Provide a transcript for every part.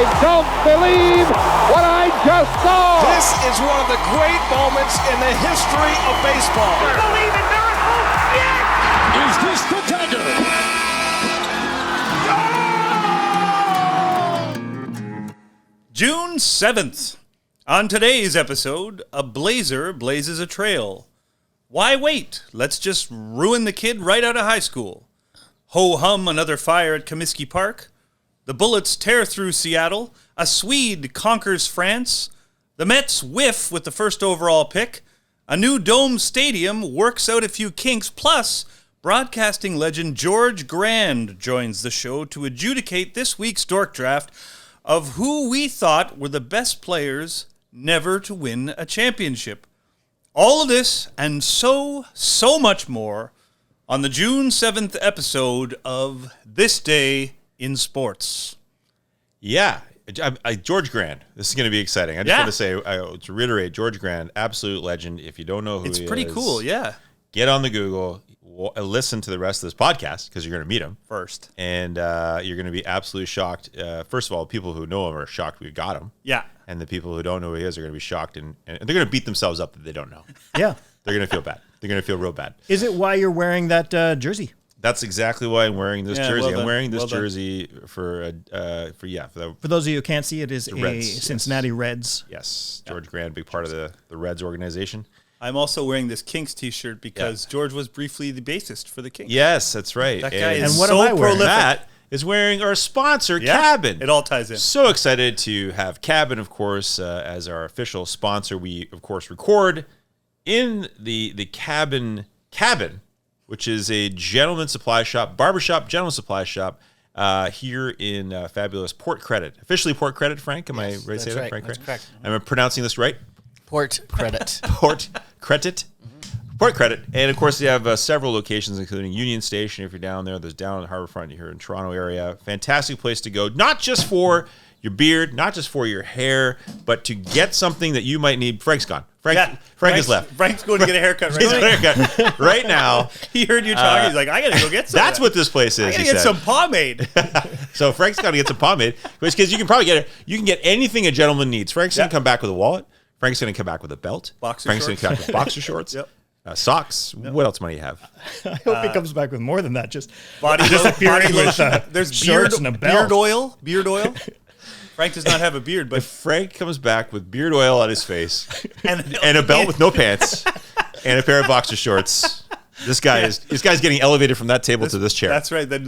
I don't believe what I just saw. This is one of the great moments in the history of baseball. I believe in miracles. Yes! Is this the dagger? June 7th. On today's episode, a blazer blazes a trail. Why wait? Let's just ruin the kid right out of high school. Ho-hum, another fire at Comiskey Park. The Bullets tear through Seattle. A Swede conquers France. The Mets whiff with the first overall pick. A new dome stadium works out a few kinks. Plus, broadcasting legend George Grande joins the show to adjudicate this week's Dork Draft of who we thought were the best players never to win a championship. All of this and so much more on the June 7th episode of This Day in Sports. Yeah, George Grande. This is going to be exciting. I just want to say, to reiterate, George Grande, absolute legend. If you don't know who he is, it's pretty cool, yeah. Get on the Google, listen to the rest of this podcast because you're going to meet him first. And you're going to be absolutely shocked. First of all, people who know him are shocked we got him. Yeah. And the people who don't know who he is are going to be shocked, and they're going to beat themselves up that they don't know. Yeah. They're going to feel bad. They're going to feel real bad. Is it why you're wearing that jersey? That's exactly why I'm wearing this jersey. Well I'm wearing this jersey for those of you who can't see, it is a Reds, Cincinnati Reds. Yes, George Grande, big part of the Reds organization. I'm also wearing this Kinks t-shirt because George was briefly the bassist for the Kinks. Yes, that's right. That guy is so prolific. Matt is wearing our sponsor, Cabin. It all ties in. So excited to have Cabin, of course, as our official sponsor. We, of course, record in the Cabin, which is a gentleman's supply shop, barbershop, gentleman's supply shop here in fabulous Port Credit. Officially Port Credit, Frank? Am I right to say that? Frank, that's correct. Am I pronouncing this right? Port Credit. Port Credit. Port Credit. And, of course, they have several locations, including Union Station, if you're down there. There's down on the Harbourfront here in Toronto area. Fantastic place to go, not just for your beard, not just for your hair, but to get something that you might need. Frank's gone. Frank has left. Frank's going to get a haircut right now. He heard you talking. He's like, I got to go get some. That's what this place is. I got to get some pomade. So Frank's got to get some pomade because you can probably get anything a gentleman needs. Frank's going to come back with a wallet. Frank's going to come back with a belt. Frank's going to come back with boxer shorts. Yep. Socks. Yep. What else might you have? I hope he comes back with more than that. Just body lotion. There's shorts and a belt. Beard oil. Frank does not have a beard, but if Frank comes back with beard oil on his face and a belt with no pants and a pair of boxer shorts, this guy's getting elevated from that table to this chair. That's right. Then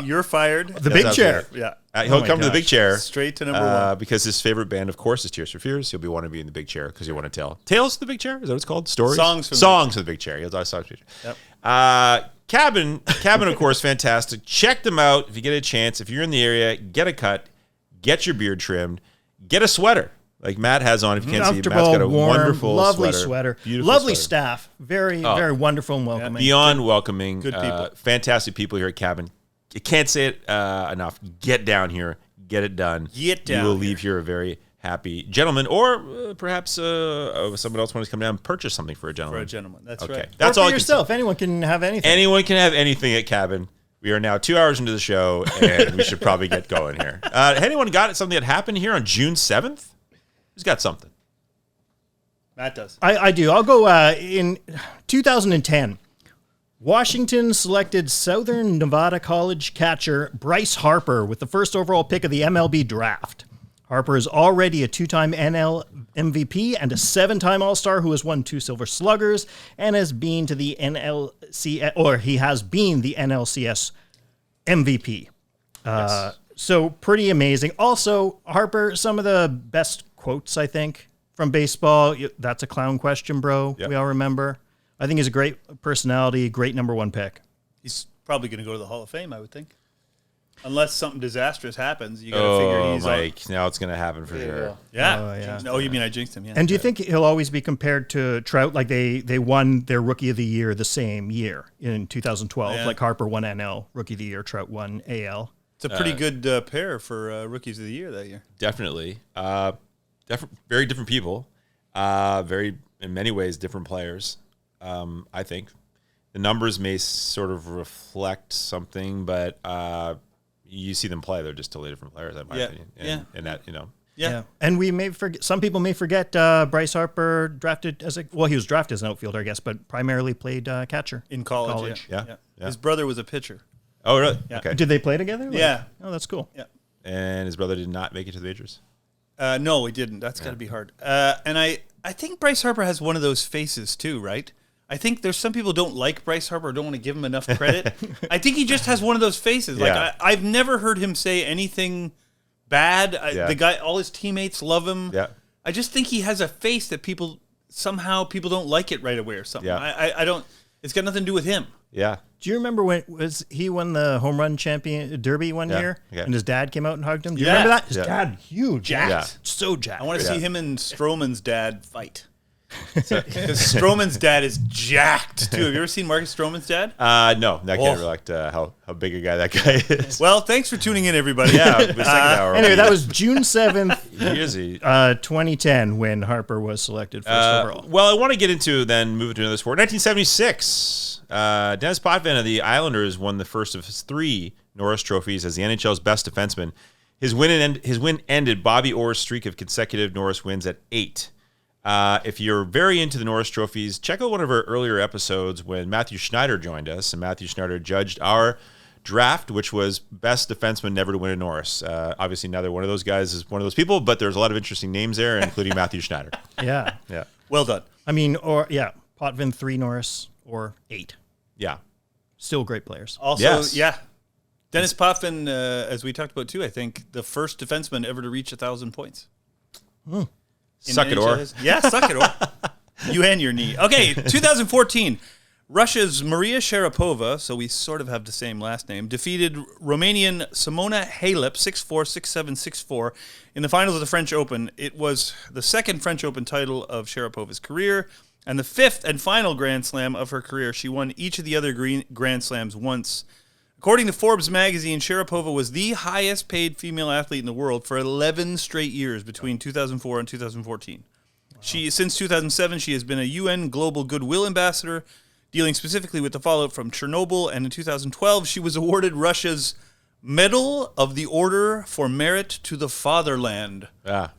you're fired. The big chair. Yeah. He'll come to the big chair. Straight to number one. Because his favorite band, of course, is Tears for Fears. He'll be wanting to be in the big chair because he'll want to tell tales to the big chair. Is that what it's called? Stories? Songs to the big chair. He'll tell songs to the big chair. Yep. Cabin, of course, fantastic. Check them out if you get a chance. If you're in the area, get a cut, get your beard trimmed, get a sweater like Matt has on. If you can't see, Matt's got a warm, wonderful lovely sweater. Beautiful lovely sweater. Staff. Very wonderful and welcoming. Beyond welcoming. Good people. Fantastic people here at Cabin. You can't say it enough. Get down here. Get it done. Get down. You will leave here a very happy gentleman, or perhaps someone else wants to come down and purchase something for a gentleman. That's okay. right. That's or all for yourself. Anyone can have anything. Anyone can have anything at Cabin. We are now 2 hours into the show, and we should probably get going here. Anyone got something that happened here on June 7th? Who's got something? Matt does. I do. I'll go in 2010. Washington selected Southern Nevada College catcher Bryce Harper with the first overall pick of the MLB draft. Harper is already a two-time NL MVP and a seven-time All-Star who has won 2 Silver Sluggers and has been to the he has been the NLCS MVP. Yes. So pretty amazing. Also, Harper, some of the best quotes, I think, from baseball. That's a clown question, bro. Yep. We all remember. I think he's a great personality, great number 1 pick. He's probably going to go to the Hall of Fame, I would think. Unless something disastrous happens, you got to figure he's Mike, now it's going to happen for sure. Yeah. Oh, you mean I jinxed him? Yeah. And do you think he'll always be compared to Trout? Like they won their Rookie of the Year the same year in 2012. Yeah. Like Harper won NL Rookie of the Year, Trout won AL. It's a pretty good pair for Rookies of the Year that year. Definitely. Very different people. Very, in many ways, different players. I think the numbers may sort of reflect something, but you see them play, they're just totally different players, in my opinion. And that, Yeah. And we may forget, some people may forget Bryce Harper drafted he was drafted as an outfielder, I guess, but primarily played catcher. In college. Yeah. His brother was a pitcher. Oh, really? Yeah. Okay. Did they play together? Yeah. Oh, that's cool. Yeah. And his brother did not make it to the majors? No, he didn't. That's got to be hard. And I think Bryce Harper has one of those faces too, right? I think there's some people don't like Bryce Harper or don't want to give him enough credit. I think he just has one of those faces. Like I've never heard him say anything bad. The guy, all his teammates love him. Yeah. I just think he has a face that people don't like it right away or something. Yeah. I don't. It's got nothing to do with him. Yeah. Do you remember when he won the home run derby one year, Okay. and his dad came out and hugged him? Do you remember that? His dad, huge, Jacked. Yeah. so jacked. I want to see him and Stroman's dad fight. Because Stroman's dad is jacked too. Have you ever seen Marcus Stroman's dad? No, that can't reflect how big a guy that guy is. Well, thanks for tuning in, everybody. Yeah, the second hour. Anyway, that was June 7th, Easy. 2010, when Harper was selected first overall. Well, I want to get into then moving to another sport. 1976, Dennis Potvin of the Islanders won the first of his 3 Norris trophies as the NHL's best defenseman. His win ended Bobby Orr's streak of consecutive Norris wins at 8. If you're very into the Norris trophies, check out one of our earlier episodes when Matthew Schneider joined us, and Matthew Schneider judged our draft, which was best defenseman never to win a Norris. Obviously, neither one of those guys is one of those people, but there's a lot of interesting names there, including Matthew Schneider. Yeah. Yeah. Well done. I mean, Potvin 3 Norris or 8. Yeah. Still great players. Also, Dennis Potvin, as we talked about too, I think the first defenseman ever to reach 1,000 points. Suck it, or. Yeah, suck it, or. You and your knee. Okay, 2014. Russia's Maria Sharapova, so we sort of have the same last name, defeated Romanian Simona Halep 6-4, 6-7, 6-4 in the finals of the French Open. It was the second French Open title of Sharapova's career and the 5th and final Grand Slam of her career. She won each of the other Grand Slams once. According to Forbes magazine, Sharapova was the highest paid female athlete in the world for 11 straight years between 2004 and 2014. Wow. Since 2007, she has been a UN Global Goodwill Ambassador, dealing specifically with the fallout from Chernobyl, and in 2012, she was awarded Russia's Medal of the Order for Merit to the Fatherland,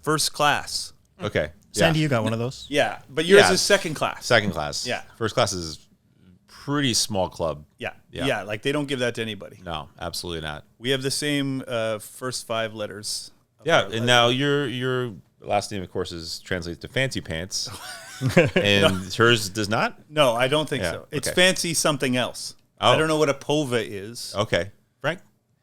first class. Okay. Sandy, you got one of those? Yeah, but yours is second class. Second class. Yeah. First class is pretty small club. Yeah, like they don't give that to anybody. No, absolutely not. We have the same first 5 letters. Yeah, and now your last name, of course, translates to Fancy Pants, and hers does not? No, I don't think so. It's fancy something else. I don't know what a pova is. Okay.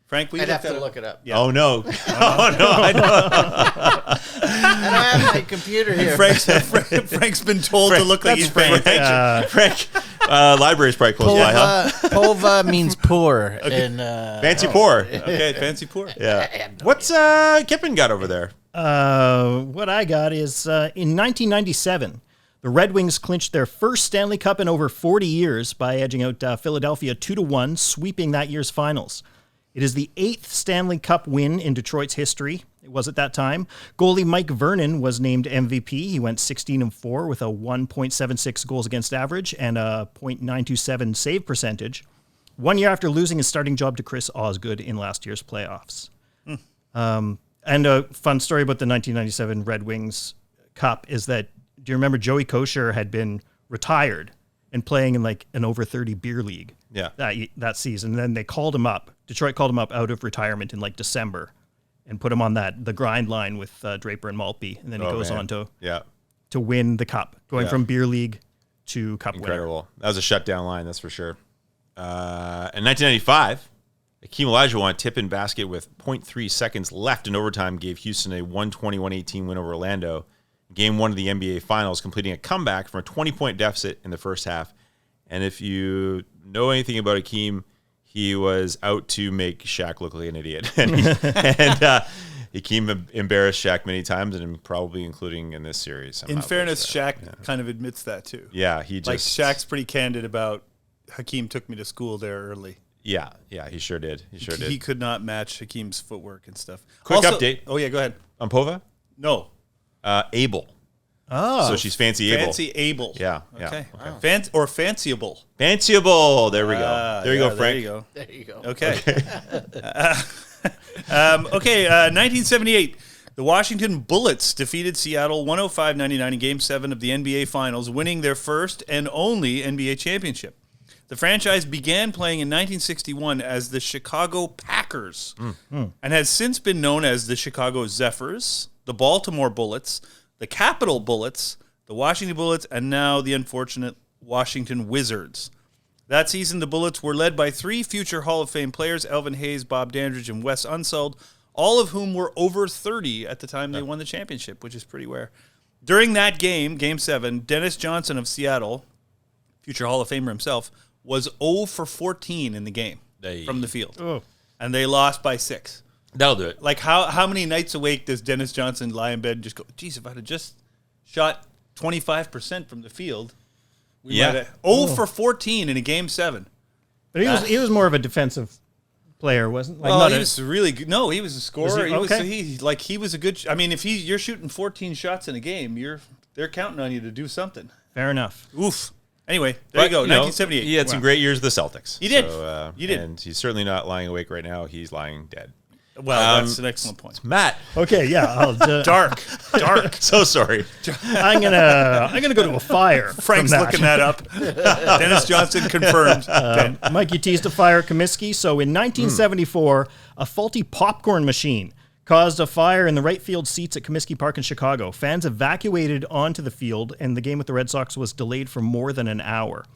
Frank, I'd have to look it up. Yeah. Oh, no. Oh, no, I know. I don't have my computer here. Frank's been told to look like he's paying attention. Frank, library's probably close by, huh? Pova means poor. Okay. In, fancy poor. Okay, fancy poor. Yeah. What's Kippen got over there? What I got is in 1997, the Red Wings clinched their first Stanley Cup in over 40 years by edging out Philadelphia 2-1, sweeping that year's finals. It is the 8th Stanley Cup win in Detroit's history. It was at that time. Goalie Mike Vernon was named MVP. He went 16-4 with a 1.76 goals against average and a .927 save percentage. 1 year after losing his starting job to Chris Osgood in last year's playoffs. And a fun story about the 1997 Red Wings Cup is that, do you remember Joey Kosher had been retired and playing in like an over 30 beer league that season? And then they called him up. Detroit called him up out of retirement in like December and put him on the grind line with Draper and Maltby. And then he goes on to win the cup, going from beer league to cup winner. Incredible. That was a shutdown line, that's for sure. In 1995, Akeem Olajuwon tip-in basket with 0.3 seconds left in overtime gave Houston a 121-18 win over Orlando. Game 1 of the NBA Finals, completing a comeback from a 20-point deficit in the first half. And if you know anything about Akeem, he was out to make Shaq look like an idiot. and Akeem embarrassed Shaq many times, and probably including in this series. In fairness, Shaq kind of admits that too. Yeah, he just... Like, Shaq's pretty candid about, Hakeem took me to school there early. Yeah, he sure did. He could not match Hakeem's footwork and stuff. Quick update. Oh, yeah, go ahead. On Pova? No. Abel. Oh. So she's Fancy Abel. Fancy Abel. Yeah. Okay. Wow. Or Fanciable. Fanciable. There we go. There you go, Frank. There you go. There you go. Okay. Okay, 1978. The Washington Bullets defeated Seattle 105-99 in Game 7 of the NBA Finals, winning their first and only NBA championship. The franchise began playing in 1961 as the Chicago Packers and has since been known as the Chicago Zephyrs, the Baltimore Bullets, the Capitol Bullets, the Washington Bullets, and now the unfortunate Washington Wizards. That season, the Bullets were led by 3 future Hall of Fame players, Elvin Hayes, Bob Dandridge, and Wes Unseld, all of whom were over 30 at the time they won the championship, which is pretty rare. During that game, Game 7, Dennis Johnson of Seattle, future Hall of Famer himself, was 0 for 14 in the game from the field. Oh. And they lost by 6. That'll do it. Like, how many nights awake does Dennis Johnson lie in bed and just go, geez, if I'd have just shot 25% from the field, we might have 0 for 14 in a Game 7. But he was more of a defensive player, wasn't? Like, Well, he was really good. No, he was a scorer. he Was a good. I mean, if you're shooting 14 shots in a game, they're counting on you to do something. Fair enough. Oof. Anyway, there you go. 1978. He had some great years with the Celtics. He did. So, He did. And he's certainly not lying awake right now. He's lying dead. Well, that's an excellent point. Matt. Okay, yeah. Dark. So sorry. I'm gonna go to a fire. Frank's from that. looking that up. Dennis Johnson confirmed. Mike, you teased a fire at Comiskey. So in 1974, a faulty popcorn machine caused a fire in the right field seats at Comiskey Park in Chicago. Fans evacuated onto the field, and the game with the Red Sox was delayed for more than an hour.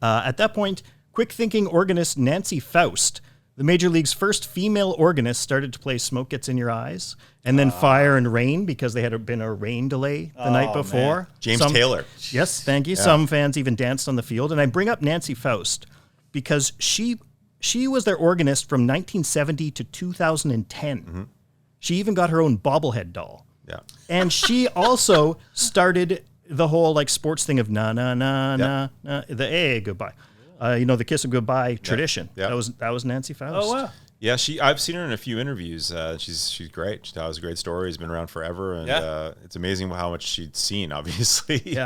At that point, quick-thinking organist Nancy Faust, the Major League's first female organist, started to play Smoke Gets in Your Eyes, and then Fire and Rain, because they had been a rain delay the night before. Man. James Taylor. Yes, thank you. Yeah. Some fans even danced on the field. And I bring up Nancy Faust because she was their organist from 1970 to 2010. Mm-hmm. She even got her own bobblehead doll. Yeah. And she also started the whole like sports thing of na na na na na, the goodbye. The kiss of goodbye tradition. Yeah. That was Nancy Faust. Oh wow. Yeah, I've seen her in a few interviews. She's great. She tells a great story. She's been around forever, and it's amazing how much she'd seen, obviously,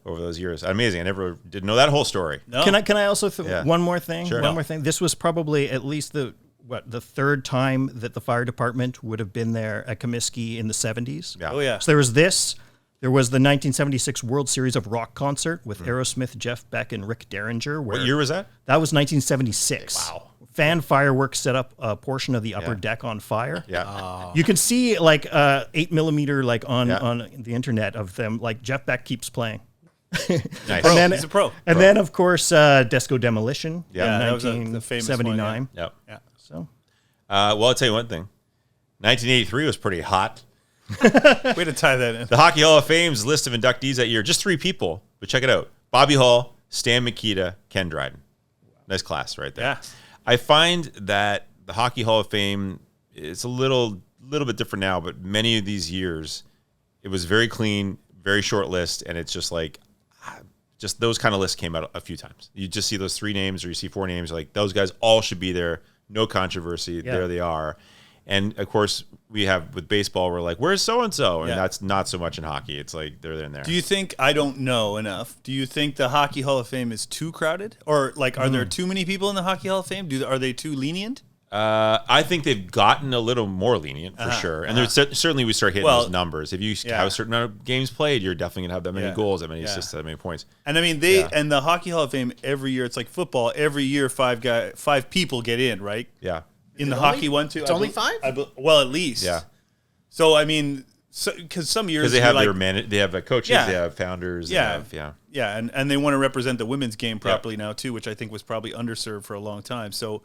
over those years. Amazing. I never did know that whole story. No. Can I also one more thing? Sure. One more thing. This was probably at least the third time that the fire department would have been there at Comiskey in the 70s. Yeah. Oh yeah. So there was this. There was the 1976 World Series of Rock concert with Aerosmith, Jeff Beck, and Rick Derringer. What year was that? That was 1976. Wow. Fan fireworks set up a portion of the upper deck on fire. Yeah. You can see like 8mm like on the internet of them. Like Jeff Beck keeps playing. Nice. He's a pro. And then of course Disco Demolition in that was the famous one, 1979. Yep. Yeah. So Well, I'll tell you one thing. 1983 was pretty hot. Way to tie that in. The Hockey Hall of Fame's list of inductees that year, just 3 people, but check it out. Bobby Hall, Stan Mikita, Ken Dryden. Nice class right there. Yeah. I find that the Hockey Hall of Fame is a little bit different now, but many of these years, it was very clean, very short list, and it's just like, just those kind of lists came out a few times. You just see those 3 names or you see 4 names, like those guys all should be there. No controversy. Yeah. There they are. And of course, we have with baseball, we're like, where's so-and-so? And that's not so much in hockey. It's like they're in there. Do you think, I don't know enough, do you think the Hockey Hall of Fame is too crowded? Or like, are there too many people in the Hockey Hall of Fame? Are they too lenient? I think they've gotten a little more lenient for sure. And there's certainly we start hitting those numbers. If you have a certain amount of games played, you're definitely going to have that many goals, that many assists, that many points. And I mean, and the Hockey Hall of Fame every year, it's like football. Every year, 5 people get in, right? Yeah. In the hockey one, too. It's only 5? Well, at least. Yeah. So, I mean, because some years... Because they have they have coaches, they have founders. Yeah, and they want to represent the women's game properly now, too, which I think was probably underserved for a long time. So,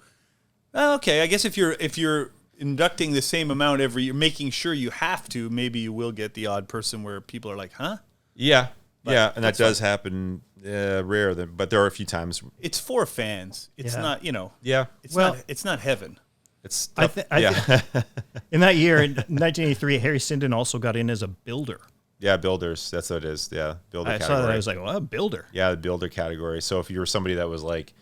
okay, I guess if you're inducting the same amount every year, making sure you have to, maybe you will get the odd person where people are like, huh? Yeah. And that does happen rare, but there are a few times. It's for fans. It's not, Yeah. It's not heaven. It's in that year, in 1983, Harry Sinden also got in as a builder. Yeah, builders. That's what it is. Yeah, builder category. I saw that. I was like, well, a builder. Yeah, the builder category. So if you were somebody that was like,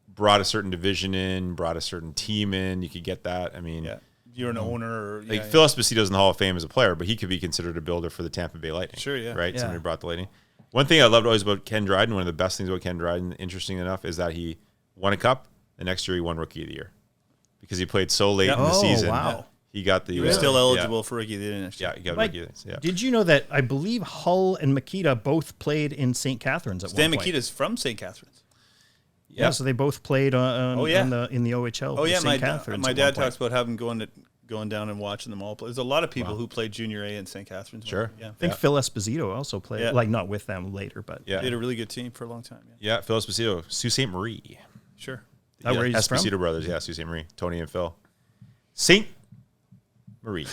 brought a certain division in, brought a certain team in, you could get that. I mean, you're an owner. Or, Phil Esposito's in the Hall of Fame as a player, but he could be considered a builder for the Tampa Bay Lightning. Sure, yeah. Right? Yeah. Somebody brought the Lightning. One thing I loved always about Ken Dryden, one of the best things about Ken Dryden, interesting enough, is that he won a cup. The next year he won Rookie of the Year. because he played so late in the season. Wow. He got the. He was still eligible for Rookie of the Year next year. Yeah, he got Mike, Rookie. Yeah. Did you know that I believe Hull and Makita both played in St. Catharines at Stan one point? Mikita's from St. Catharines. Yeah, so they both played in the OHL. Oh yeah, with St. Catharines my at dad one point. talks about having going down and watching them all play. There's a lot of people who played Junior A in St. Catharines. Sure. Yeah, I think Phil Esposito also played, like not with them later, but Yeah. they had a really good team for a long time. Yeah, Phil Esposito, Sault Ste. Marie. Sure. that where he's Esposito from? brothers, yeah, Sault Ste. Marie. Tony and Phil. Saint Marie.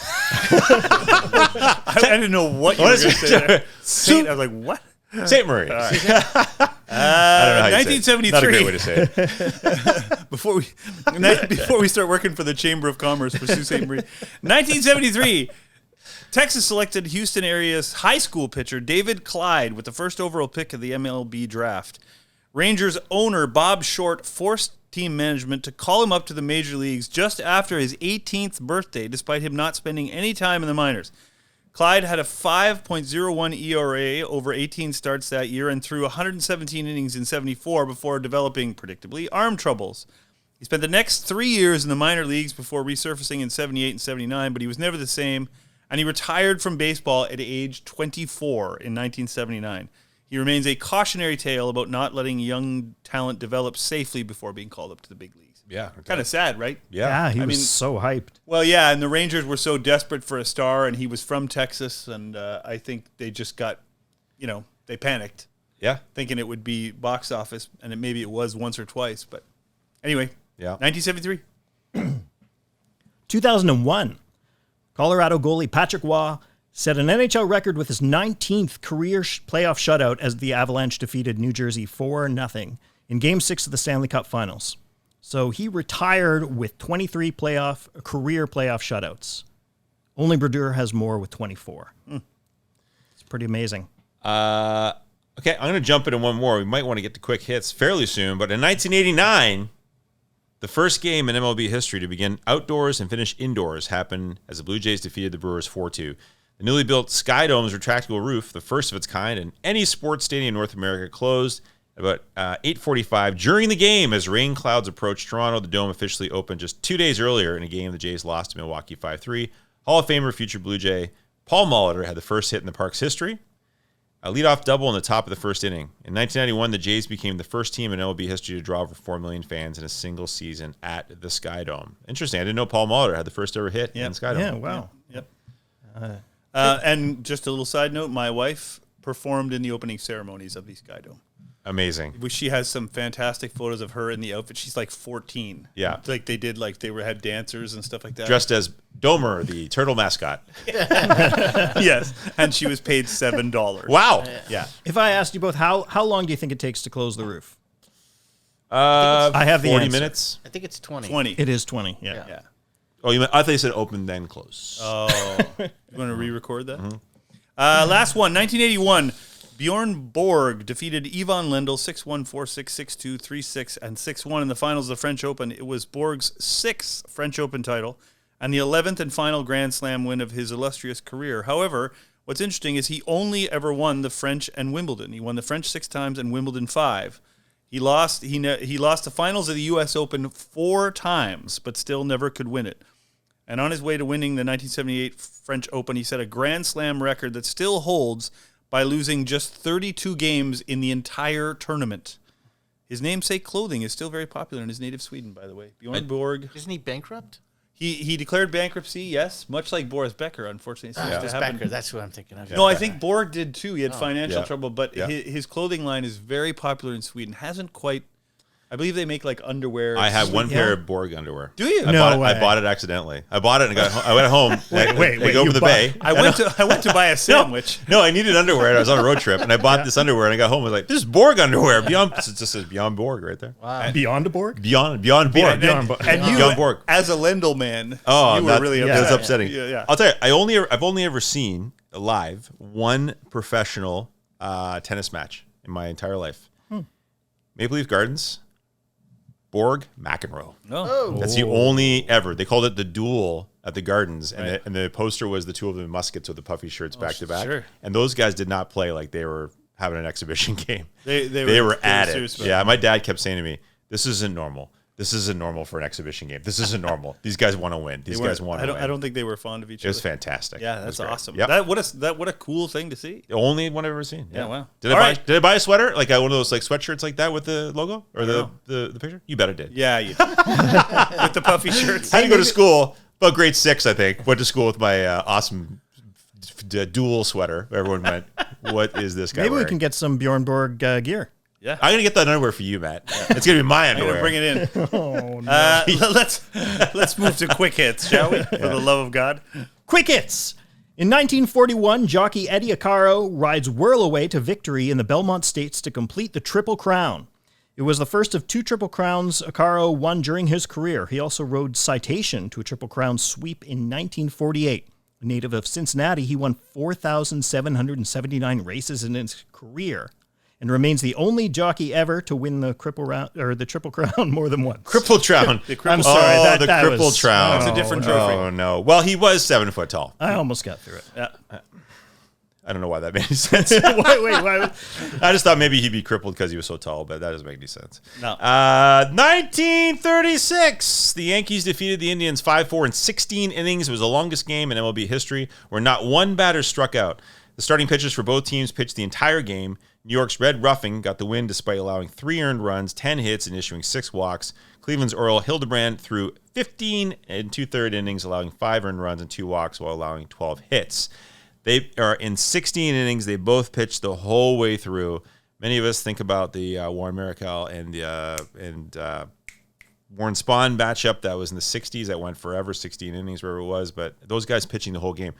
I didn't know what you were going to say there. Saint, I was like, what? Saint Marie. I don't know how you say it. 1973. Not a great way to say it. Before we start working for the Chamber of Commerce for Sault Ste. Marie. 1973, Texas selected Houston area's high school pitcher David Clyde with the first overall pick of the MLB draft. Rangers owner Bob Short forced team management to call him up to the major leagues just after his 18th birthday, despite him not spending any time in the minors. Clyde had a 5.01 ERA over 18 starts that year and threw 117 innings in 74 before developing, predictably, arm troubles. He spent the next 3 years in the minor leagues before resurfacing in 78 and 79, but he was never the same, and he retired from baseball at age 24 in 1979. He remains a cautionary tale about not letting young talent develop safely before being called up to the big leagues. Yeah. Kind of sad, right? Yeah, he was so hyped. Well, yeah, and the Rangers were so desperate for a star, and he was from Texas, and I think they just got, they panicked, Yeah. thinking it would be box office, and maybe it was once or twice. But anyway, Yeah. 1973. 2001, Colorado goalie Patrick Waugh set an NHL record with his 19th career playoff shutout as the Avalanche defeated New Jersey 4-0 in Game 6 of the Stanley Cup Finals. So he retired with 23 career playoff shutouts. Only Brodeur has more with 24. It's pretty amazing. Okay, I'm going to jump into one more. We might want to get to quick hits fairly soon, but in 1989, the first game in MLB history to begin outdoors and finish indoors happened as the Blue Jays defeated the Brewers 4-2. The newly built Sky Dome's retractable roof, the first of its kind in any sports stadium in North America, closed at about 8:45 during the game as rain clouds approached Toronto. The dome officially opened just 2 days earlier in a game the Jays lost to Milwaukee 5-3. Hall of Famer, future Blue Jay Paul Molitor had the first hit in the park's history, a leadoff double in the top of the first inning. In 1991, the Jays became the first team in MLB history to draw over 4 million fans in a single season at the Sky Dome. Interesting. I didn't know Paul Molitor had the first ever hit in the Sky Dome. Yeah, wow. Yep. And just a little side note, my wife performed in the opening ceremonies of the Sky Dome. Amazing. She has some fantastic photos of her in the outfit. She's like 14. Yeah. Like they had dancers and stuff like that. Dressed as Domer, the turtle mascot. Yes. And she was paid $7. Wow. Yeah. If I asked you both, how long do you think it takes to close the roof? I have the 40 answer. minutes. I think it's 20. 20. It is 20, yeah. Yeah. Oh, I thought you said open then close. Oh. You want to re-record that? Mm-hmm. Last one, 1981. Bjorn Borg defeated Ivan Lendl 6-1, 4-6, 6-2, 3-6, and 6-1 in the finals of the French Open. It was Borg's 6th French Open title and the 11th and final Grand Slam win of his illustrious career. However, what's interesting is he only ever won the French and Wimbledon. He won the French 6 times and Wimbledon 5. He lost the finals of the U.S. Open 4 times, but still never could win it. And on his way to winning the 1978 French Open, he set a Grand Slam record that still holds by losing just 32 games in the entire tournament. His namesake clothing is still very popular in his native Sweden, by the way. Bjorn Borg. Isn't he bankrupt? He declared bankruptcy, yes, much like Boris Becker, unfortunately. Boris Becker, that's what I'm thinking of. No, I think Borg did too. He had financial trouble, but Yeah. his clothing line is very popular in Sweden. Hasn't quite. I believe they make like underwear. I have one pair of Borg underwear. Do you? I bought it accidentally. I bought it and I went home. Wait, I go over the bay. I went to buy a sandwich. No, I needed underwear. And I was on a road trip and I bought this underwear and I got home. I was like, "This is Borg underwear." It just says Beyond Borg right there. Wow. Beyond a Borg? Beyond Borg. Beyond And you, Beyond Borg. as a Lendl man, Oh, you were really It upset. was upsetting. Yeah. I'll tell you, I've only ever seen live one professional tennis match in my entire life. Maple Leaf Gardens. Borg, McEnroe. Oh. That's the only ever. They called it the duel at the Gardens, and the poster was the two of them in muskets with the puffy shirts back to back. Sure. And those guys did not play like they were having an exhibition game. They were at serious it. about Yeah, my dad kept saying to me, "This isn't normal. This isn't normal for an exhibition game. This isn't normal. These guys want to win. These guys want to win. I don't think they were fond of each other. It was fantastic. Yeah, It was that's great. awesome. Yep. What a cool thing to see. The only one I've ever seen. Yeah, wow. Did I buy a sweater? Like one of those like sweatshirts like that with the logo or the picture? You bet I did. Yeah, you with the puffy shirts. I had to go to school, about grade 6, I think. Went to school with my awesome dual sweater. Everyone went, what is this guy Maybe wearing? we can get some Bjorn Borg gear. Yeah. I'm going to get that underwear for you, Matt. It's going to be my I'm underwear. gonna bring it in. Oh, no. Let's move to quick hits, shall we? For the love of God. Quick hits. In 1941, jockey Eddie Acaro rides Whirlaway to victory in the Belmont Stakes to complete the Triple Crown. It was the first of 2 Triple Crowns Acaro won during his career. He also rode Citation to a Triple Crown sweep in 1948. A native of Cincinnati, he won 4,779 races in his career and remains the only jockey ever to win the Triple Crown more than once. Cripple Trown. I'm sorry. The Cripple Trown. That's a different trophy. Oh, no. Well, he was 7 foot tall. I almost got through it. Yeah. I don't know why that made any sense. wait. I just thought maybe he'd be crippled because he was so tall, but that doesn't make any sense. No. 1936, the Yankees defeated the Indians 5-4 in 16 innings. It was the longest game in MLB history where not one batter struck out. The starting pitchers for both teams pitched the entire game. New York's Red Ruffing got the win despite allowing 3 earned runs, 10 hits, and issuing 6 walks. Cleveland's Earl Hildebrand threw 15 and 2/3 innings, allowing 5 earned runs and 2 walks while allowing 12 hits. They are in 16 innings. They both pitched the whole way through. Many of us think about the Warren Miracle and Warren Spahn matchup that was in the 60s that went forever, 16 innings, wherever it was. But those guys pitching the whole game.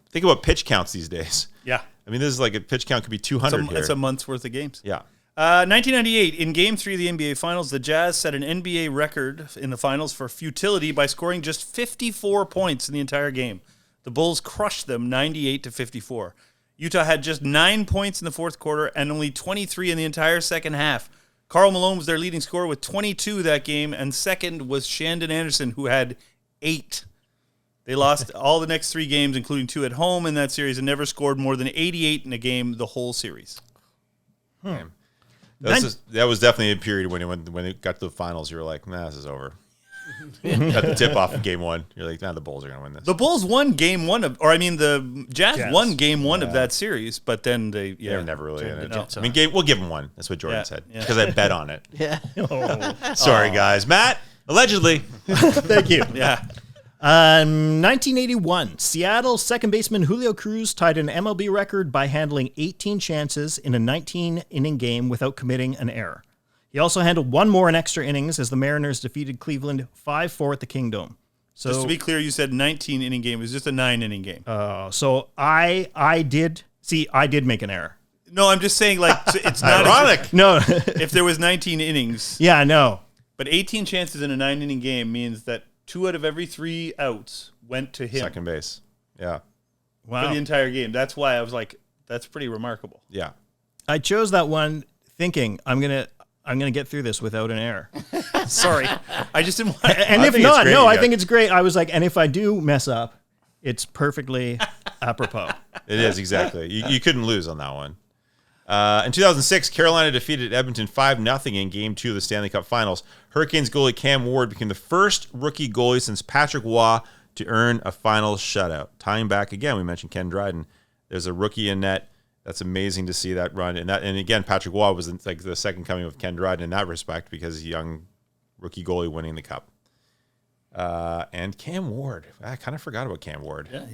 Think about pitch counts these days. Yeah. I mean, this is like a pitch count could be 200 here. It's a month's worth of games. Yeah. 1998, in Game 3 of the NBA Finals, the Jazz set an NBA record in the Finals for futility by scoring just 54 points in the entire game. The Bulls crushed them 98-54. Utah had just 9 points in the fourth quarter and only 23 in the entire second half. Karl Malone was their leading scorer with 22 that game, and second was Shandon Anderson, who had 8. They lost all the next 3 games, including 2 at home in that series, and never scored more than 88 in a game the whole series. That was definitely a period when it got to the finals, you were like, nah, this is over. Got the tip off of game 1. You're like, nah, the Bulls are going to win this. The Bulls won game 1 of, the Jazz won game 1 of that series, but then they were never really in it. No. I mean, we'll give them 1. That's what Jordan said. Yeah. Because I bet on it. Yeah. Sorry, guys. Matt, allegedly. Thank you. Yeah. 1981, Seattle second baseman Julio Cruz tied an MLB record by handling 18 chances in a 19-inning game without committing an error. He also handled 1 more in extra innings as the Mariners defeated Cleveland 5-4 at the Kingdome. So, Just to be clear, you said 19-inning game. It was just a 9-inning game. so I did make an error. No, I'm just saying, like, it's not Ironic. No. if there was 19 innings, Yeah, no. but 18 chances in a 9-inning game means that 2 out of every 3 outs went to him Second base. Yeah. for the entire game. That's why I was like, that's pretty remarkable. Yeah. I chose that one thinking I'm gonna get through this without an error. Sorry. I just didn't want And I if think it's not, great no, you I got- think it's great. I was like, and if I do mess up, it's perfectly apropos. It is, exactly. You couldn't lose on that one. In 2006, Carolina defeated Edmonton 5-0 in Game 2 of the Stanley Cup Finals. Hurricanes goalie Cam Ward became the first rookie goalie since Patrick Waugh to earn a final shutout. Tying back again, we mentioned Ken Dryden. There's a rookie in net. That's amazing to see that run. And again, Patrick Waugh was like the second coming of Ken Dryden in that respect because he's a young rookie goalie winning the cup. And Cam Ward. I kind of forgot about Cam Ward. Yeah.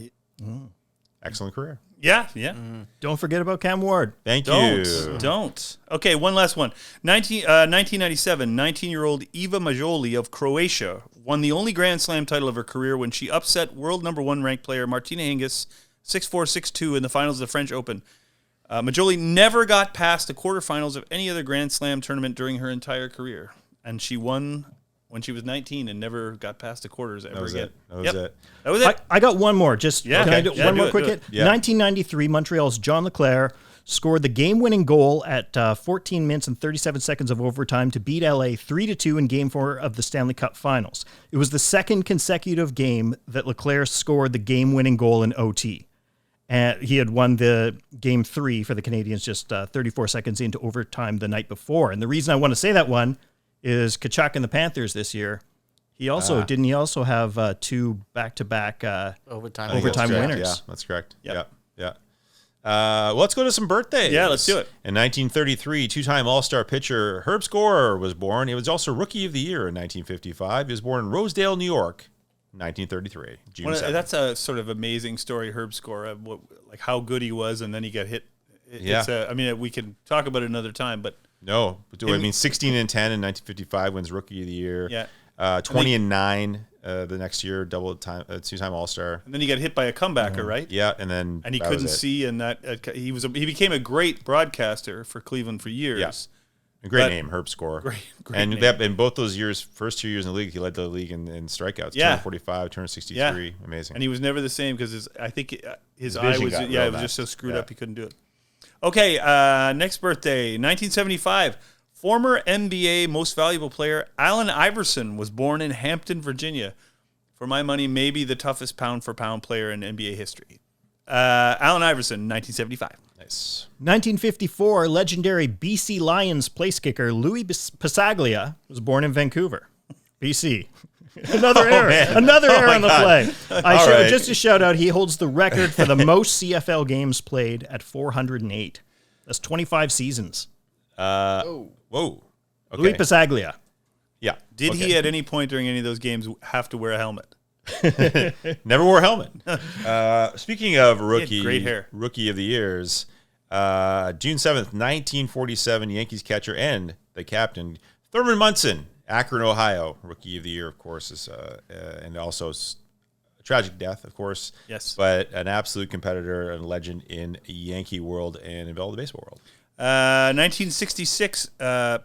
Excellent career. Yeah. Don't forget about Cam Ward. Thank you. Don't. Okay, one last one. 1997, 19-year-old Eva Majoli of Croatia won the only Grand Slam title of her career when she upset world number 1 ranked player Martina Hingis 6-4, 6-2 in the finals of the French Open. Majoli never got past the quarterfinals of any other Grand Slam tournament during her entire career. And she won when she was 19 and never got past the quarters ever again. That was it. That was it. I got one more. Just Yeah, can I okay. do Yeah, one do more it, quick do hit? it. Yeah. 1993, Montreal's John Leclerc scored the game-winning goal at 14 minutes and 37 seconds of overtime to beat LA 3-2 in Game 4 of the Stanley Cup Finals. It was the second consecutive game that Leclerc scored the game-winning goal in OT. And he had won the Game 3 for the Canadiens just 34 seconds into overtime the night before. And the reason I want to say that one is Tkachuk and the Panthers this year. He also didn't he also have 2 back-to-back Overtime winners? Yeah, that's correct. Yep. Yeah. Well, let's go to some birthdays. Yeah, let's do it. In 1933, two-time All-Star pitcher Herb Scorer was born. He was also Rookie of the Year in 1955. He was born in Rosedale, New York, 1933. June 7th. That's a sort of amazing story, Herb Score, like how good he was, and then he got hit. I mean, we can talk about it another time, but No, but 16 and 10 in 1955 wins Rookie of the Year. Yeah. 20 and 9 the next year, two-time All-Star. and then he got hit by a comebacker, right? Yeah, and then And he that was couldn't it. see, and he became a great broadcaster for Cleveland for years. Yeah. A great But- name, Herb Score. Great and name. in both those years, first 2 years in the league, he led the league in strikeouts. Yeah. 245, 263. Yeah. Amazing. And he was never the same because his eye vision was got it real was bad. just so screwed Yeah. up he couldn't do it. Okay, next birthday, 1975. Former NBA Most Valuable Player Allen Iverson was born in Hampton, Virginia. For my money, maybe the toughest pound-for-pound player in NBA history. Allen Iverson, 1975. Nice. 1954, legendary BC Lions place kicker Louis Pasaglia was born in Vancouver, BC. Another error. man. Another error my on the God. play. All right. Just a shout out, he holds the record for the most CFL games played at 408. That's 25 seasons. Whoa. Okay. Louis Pasaglia. Yeah. Did Okay. he at any point during any of those games have to wear a helmet? Never wore a helmet. Speaking of great hair. Rookie of the Years, June 7th, 1947, Yankees catcher and the captain, Thurman Munson, Akron, Ohio, Rookie of the Year, of course, is and also a tragic death, of course. Yes. But an absolute competitor and legend in Yankee world and in all the baseball world. 1966,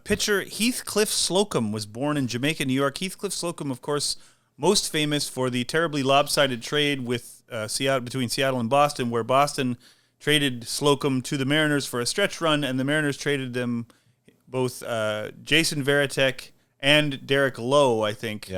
pitcher Heathcliff Slocum was born in Jamaica, New York. Heathcliff Slocum, of course, most famous for the terribly lopsided trade with between Seattle and Boston, where Boston traded Slocum to the Mariners for a stretch run, and the Mariners traded them both Jason Varitek and Derek Lowe, I think,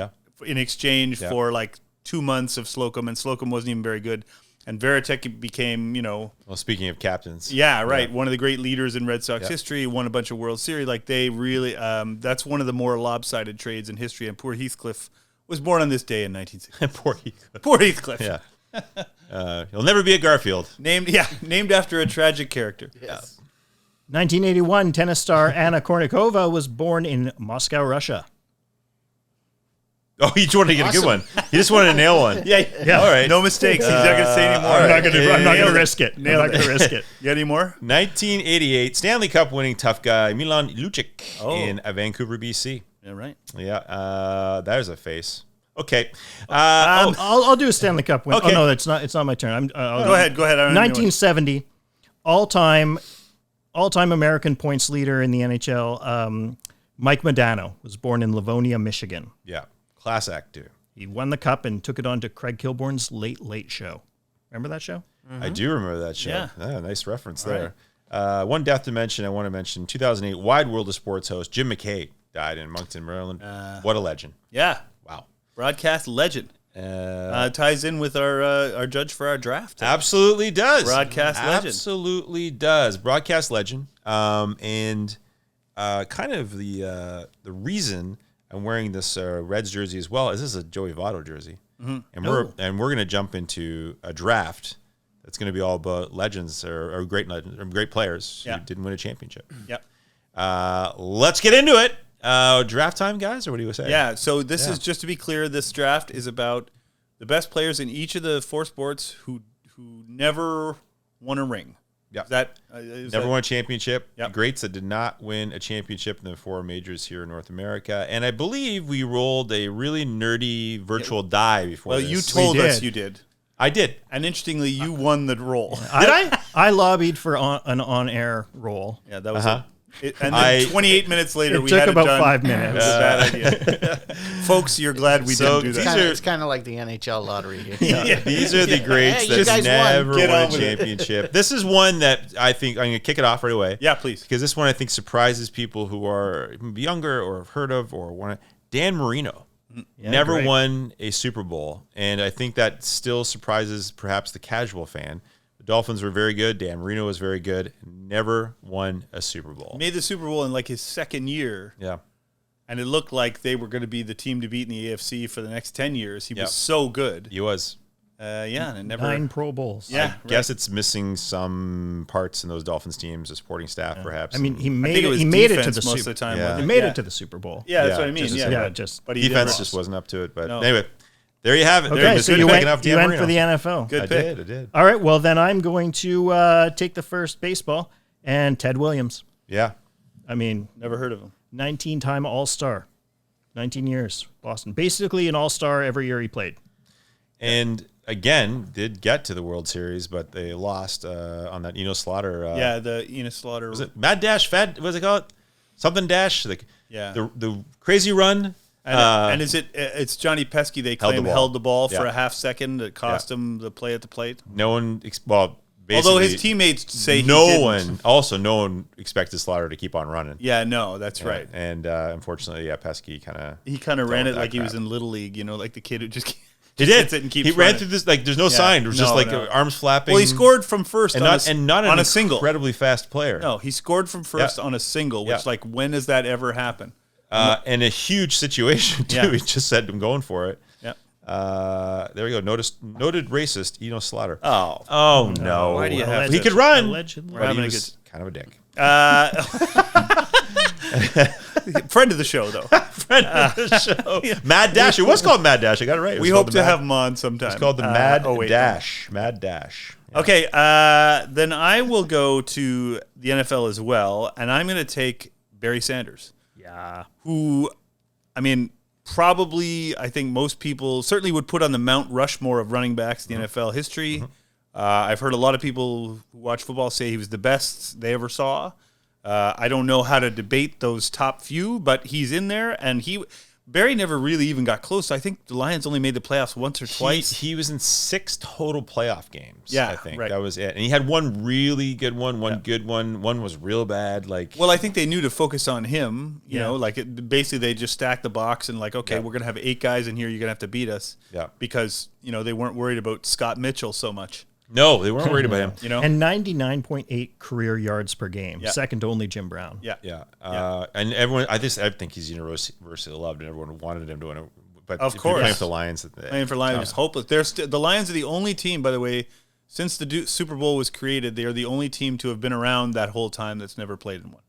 in exchange for like 2 months of Slocum, and Slocum wasn't even very good. And Varitek became, Well, speaking of captains. yeah, right. One of the great leaders in Red Sox history, won a bunch of World Series. Like they really, that's one of the more lobsided trades in history. And poor Heathcliff was born on this day in 1960. Poor Heathcliff. Poor Heathcliff. Yeah. He'll never be a Garfield. Named after a tragic character. Yes. 1981, tennis star Anna Kournikova was born in Moscow, Russia. Oh, you just wanted to get a good one. You just wanted to nail one. Yeah. All right. No mistakes. He's not going to say anymore. all right. I'm not going to risk it. I'm not going to risk it. You got any more? 1988, Stanley Cup winning tough guy Milan Lucic in Vancouver, BC. Yeah, right. Yeah, there's a face. Okay. I'll do a Stanley Cup win. Okay. Oh no, it's not my turn. Go ahead. I don't know. 1970, all-time American points leader in the NHL. Mike Modano was born in Livonia, Michigan. Yeah, class act, dude. He won the cup and took it on to Craig Kilborn's Late Late Show. Remember that show? I do remember that show. Yeah. Nice reference there. One death to mention, I want to mention, 2008 Wide World of Sports host Jim McKay died in Moncton, Maryland. What a legend. Yeah. Wow. Broadcast legend. Ties in with our judge for our draft. Absolutely does. Broadcast legend. Absolutely does. Broadcast legend. And kind of the reason I'm wearing this Reds jersey as well is this is a Joey Votto jersey. Mm-hmm. And we're going to jump into a draft that's going to be all about legends or great legends or great players who didn't win a championship. Yep. Let's get into it. Draft time, guys, or what do you say? Yeah, so this is, just to be clear, this draft is about the best players in each of the four sports who never won a ring. Yeah. Never won a championship. Yep. Greats that did not win a championship in the four majors here in North America. And I believe we rolled a really nerdy virtual die before Well, this. you told us did. you did. I did. And interestingly, you won the roll. Did I? I lobbied for an on-air role. Yeah, that was and then I- 28 minutes later, It we took had about it done. 5 It minutes. was a bad idea. Folks, you're glad we So didn't do these that. are- It's kind of like the NHL lottery here. These are the greats Hey, you that guys won. never Get won on a with it. championship. This is one that I think I'm going to kick it off right away. Yeah, please. Because this one I think surprises people who are younger or have heard of or want to. Dan Marino. Never great. won a Super Bowl, and I think that still surprises perhaps the casual fan. The Dolphins were very good. Dan Marino was very good. Never won a Super Bowl. Made the Super Bowl in like his second year. Yeah. and it looked like they were going to be the team to beat in the AFC for the next 10 years. He was so good. He was. And it never 9 Pro Bowls. Yeah, I guess it's missing some parts in those Dolphins teams, the supporting staff, perhaps. I mean, he I made think it. it was He made it to defense the most Super. of the time. Yeah. wasn't He it? made Yeah. it to the Super Bowl. Yeah, that's Yeah, what I mean. just- Yeah, yeah, just- but he defense never- just wasn't up to it. But No. anyway, there you have it. Okay, There, so good you picking went, up Dan you went Marino. for the NFL. Good I pick. did. All right, well, then I'm going to take the first baseball and Ted Williams. Yeah. I mean, Never heard of him. 19-time All-Star. 19 years, Boston. Basically an All-Star every year he played. And again, did get to the World Series, but they lost on that Eno Slaughter. The Enos Slaughter. Was it Mad Dash? Fad? What's it called? Something Dash? Like, Yeah. The crazy run. And is it? It's Johnny Pesky. They claim held the ball for Yeah. a half second. That cost him the play at the plate. No one. Basically, Although his teammates say he no didn't. one expected Slaughter to keep on running. Yeah, no, that's right. And unfortunately, Pesky kind of. He kind of ran with it that like he was crap. in Little League. You know, like the kid who just. He hits did. it and keeps He ran running. through this like there's no sign. It was just No, like no. arms flapping. Well, he scored from first and not on an a single. incredibly fast player. No, he scored from first Yeah. on a single. Which, Yeah. like, when does that ever happen? And a huge situation too. Yeah. He just said I'm going for it. Yeah. There we go. Noted racist Eno Slaughter. Oh, no! Why do you have He to- could run, Allegedly. but he having a was kind of a dick. friend of the show, though. Mad Dash. It was called Mad Dash. I got it right. It We was hope called to the have him on sometime. It's called the Mad wait, Dash. Mad Dash. Okay, then I will go to the NFL as well, and I'm going to take Barry Sanders, Yeah. who, I mean, probably I think most people certainly would put on the Mount Rushmore of running backs in the NFL history. I've heard a lot of people who watch football say he was the best they ever saw. I don't know how to debate those top few, but he's in there, and Barry never really even got close. I think the Lions only made the playoffs once or twice. He was in 6 total playoff games. Yeah, I think right. that was it. And he had one really good one, good one. One was real bad. Like, Well, I think they knew to focus on him. You Yeah. know, like basically they just stacked the box and like, okay, Yeah. we're gonna have 8 guys in here. You're gonna have to beat us. Yeah. Because they weren't worried about Scott Mitchell so much. no, they weren't worried about him. You know. And 99.8 career yards per game, Yeah. second to only Jim Brown. Yeah. Yeah. And everyone, I think he's universally loved, and everyone wanted him to win it. But Of if you're course. playing for the Lions, Playing for Lions is hopeless. The Lions are the only team, by the way, since the Super Bowl was created. They are the only team to have been around that whole time that's never played in one.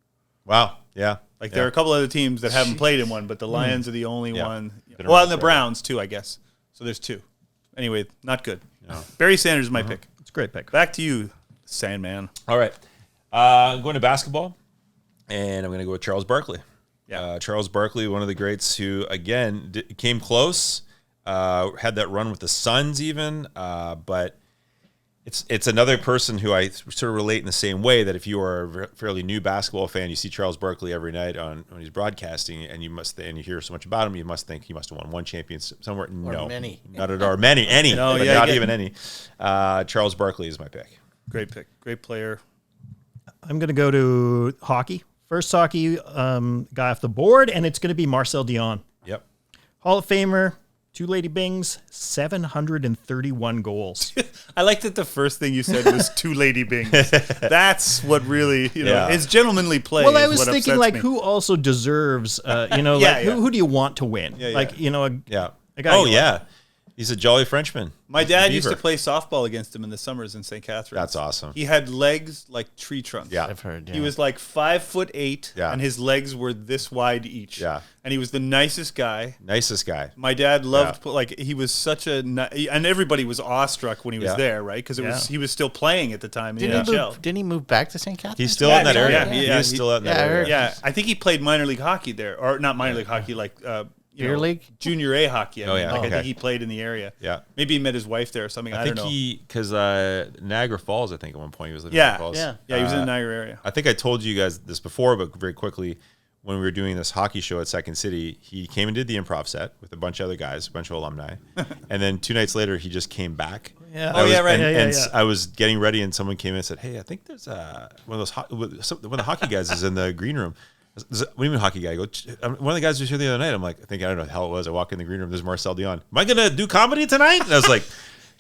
wow, yeah. Like there are a couple other teams that haven't played in one, but the Lions are the only Yeah. one. Been Well, around and the forever. Browns too, I guess. So there's 2. Anyway, not good. Barry Sanders is my pick. It's a great pick. Back to you, Sandman. All right. I'm going to basketball, and I'm going to go with Charles Barkley. Yeah. Charles Barkley, one of the greats who, again, came close, had that run with the Suns even, but it's another person who I sort of relate in the same way that if you are a fairly new basketball fan, you see Charles Barkley every night when he's broadcasting, and you hear so much about him, you must think he must have won one championship somewhere. No, many. not at all. Any, No, but yeah, not I get- even any. Charles Barkley is my pick. Great pick. Great player. I'm going to go to hockey. First hockey guy off the board, and it's going to be Marcel Dion. Yep. Hall of Famer, 2 Lady Bings, 731 goals. I like that the first thing you said was 2 Lady Bings. That's what really, Yeah. his gentlemanly play. Well, I is was what thinking, upsets like, me. who also deserves, Yeah. who do you want to win? Yeah. Like, Yeah. a guy Oh, you yeah. He's a jolly Frenchman. My dad used to Beaver. play softball against him in the summers in St. Catharines. That's awesome. He had legs like tree trunks. Yeah. I've heard. Yeah. He was like 5'8", Yeah. and his legs were this wide each. Yeah. And he was the nicest guy. Nicest guy. My dad loved, Yeah. like, he was such a, and everybody was awestruck when he was Yeah. there, right? Because Yeah. he was still playing at the time in Didn't the NHL. he move back to St. Catharines? He's still in that yeah, area. yeah, He's still in that I area. heard. Yeah, I think he played minor league hockey there, or not minor league hockey, like Beer league? junior A hockey. Oh, yeah, I okay. think he played in the area. Yeah. Maybe he met his wife there or something. I I think don't know. because Niagara Falls, I think at one point he was living in yeah, Niagara Falls. yeah, he was in the Niagara area. I think I told you guys this before, but very quickly, when we were doing this hockey show at Second City, he came and did the improv set with a bunch of other guys, a bunch of alumni. And then 2 nights later, he just came back. Yeah. Oh, yeah, right. And, Yeah, and yeah. I was getting ready, and someone came in and said, "Hey, I think there's one of those one of the hockey guys is in the green room." What do you mean hockey guy? I go, one of the guys was here the other night. I'm like, I don't know what the hell it was. I walk in the green room. There's Marcel Dion. Am I going to do comedy tonight? And I was like,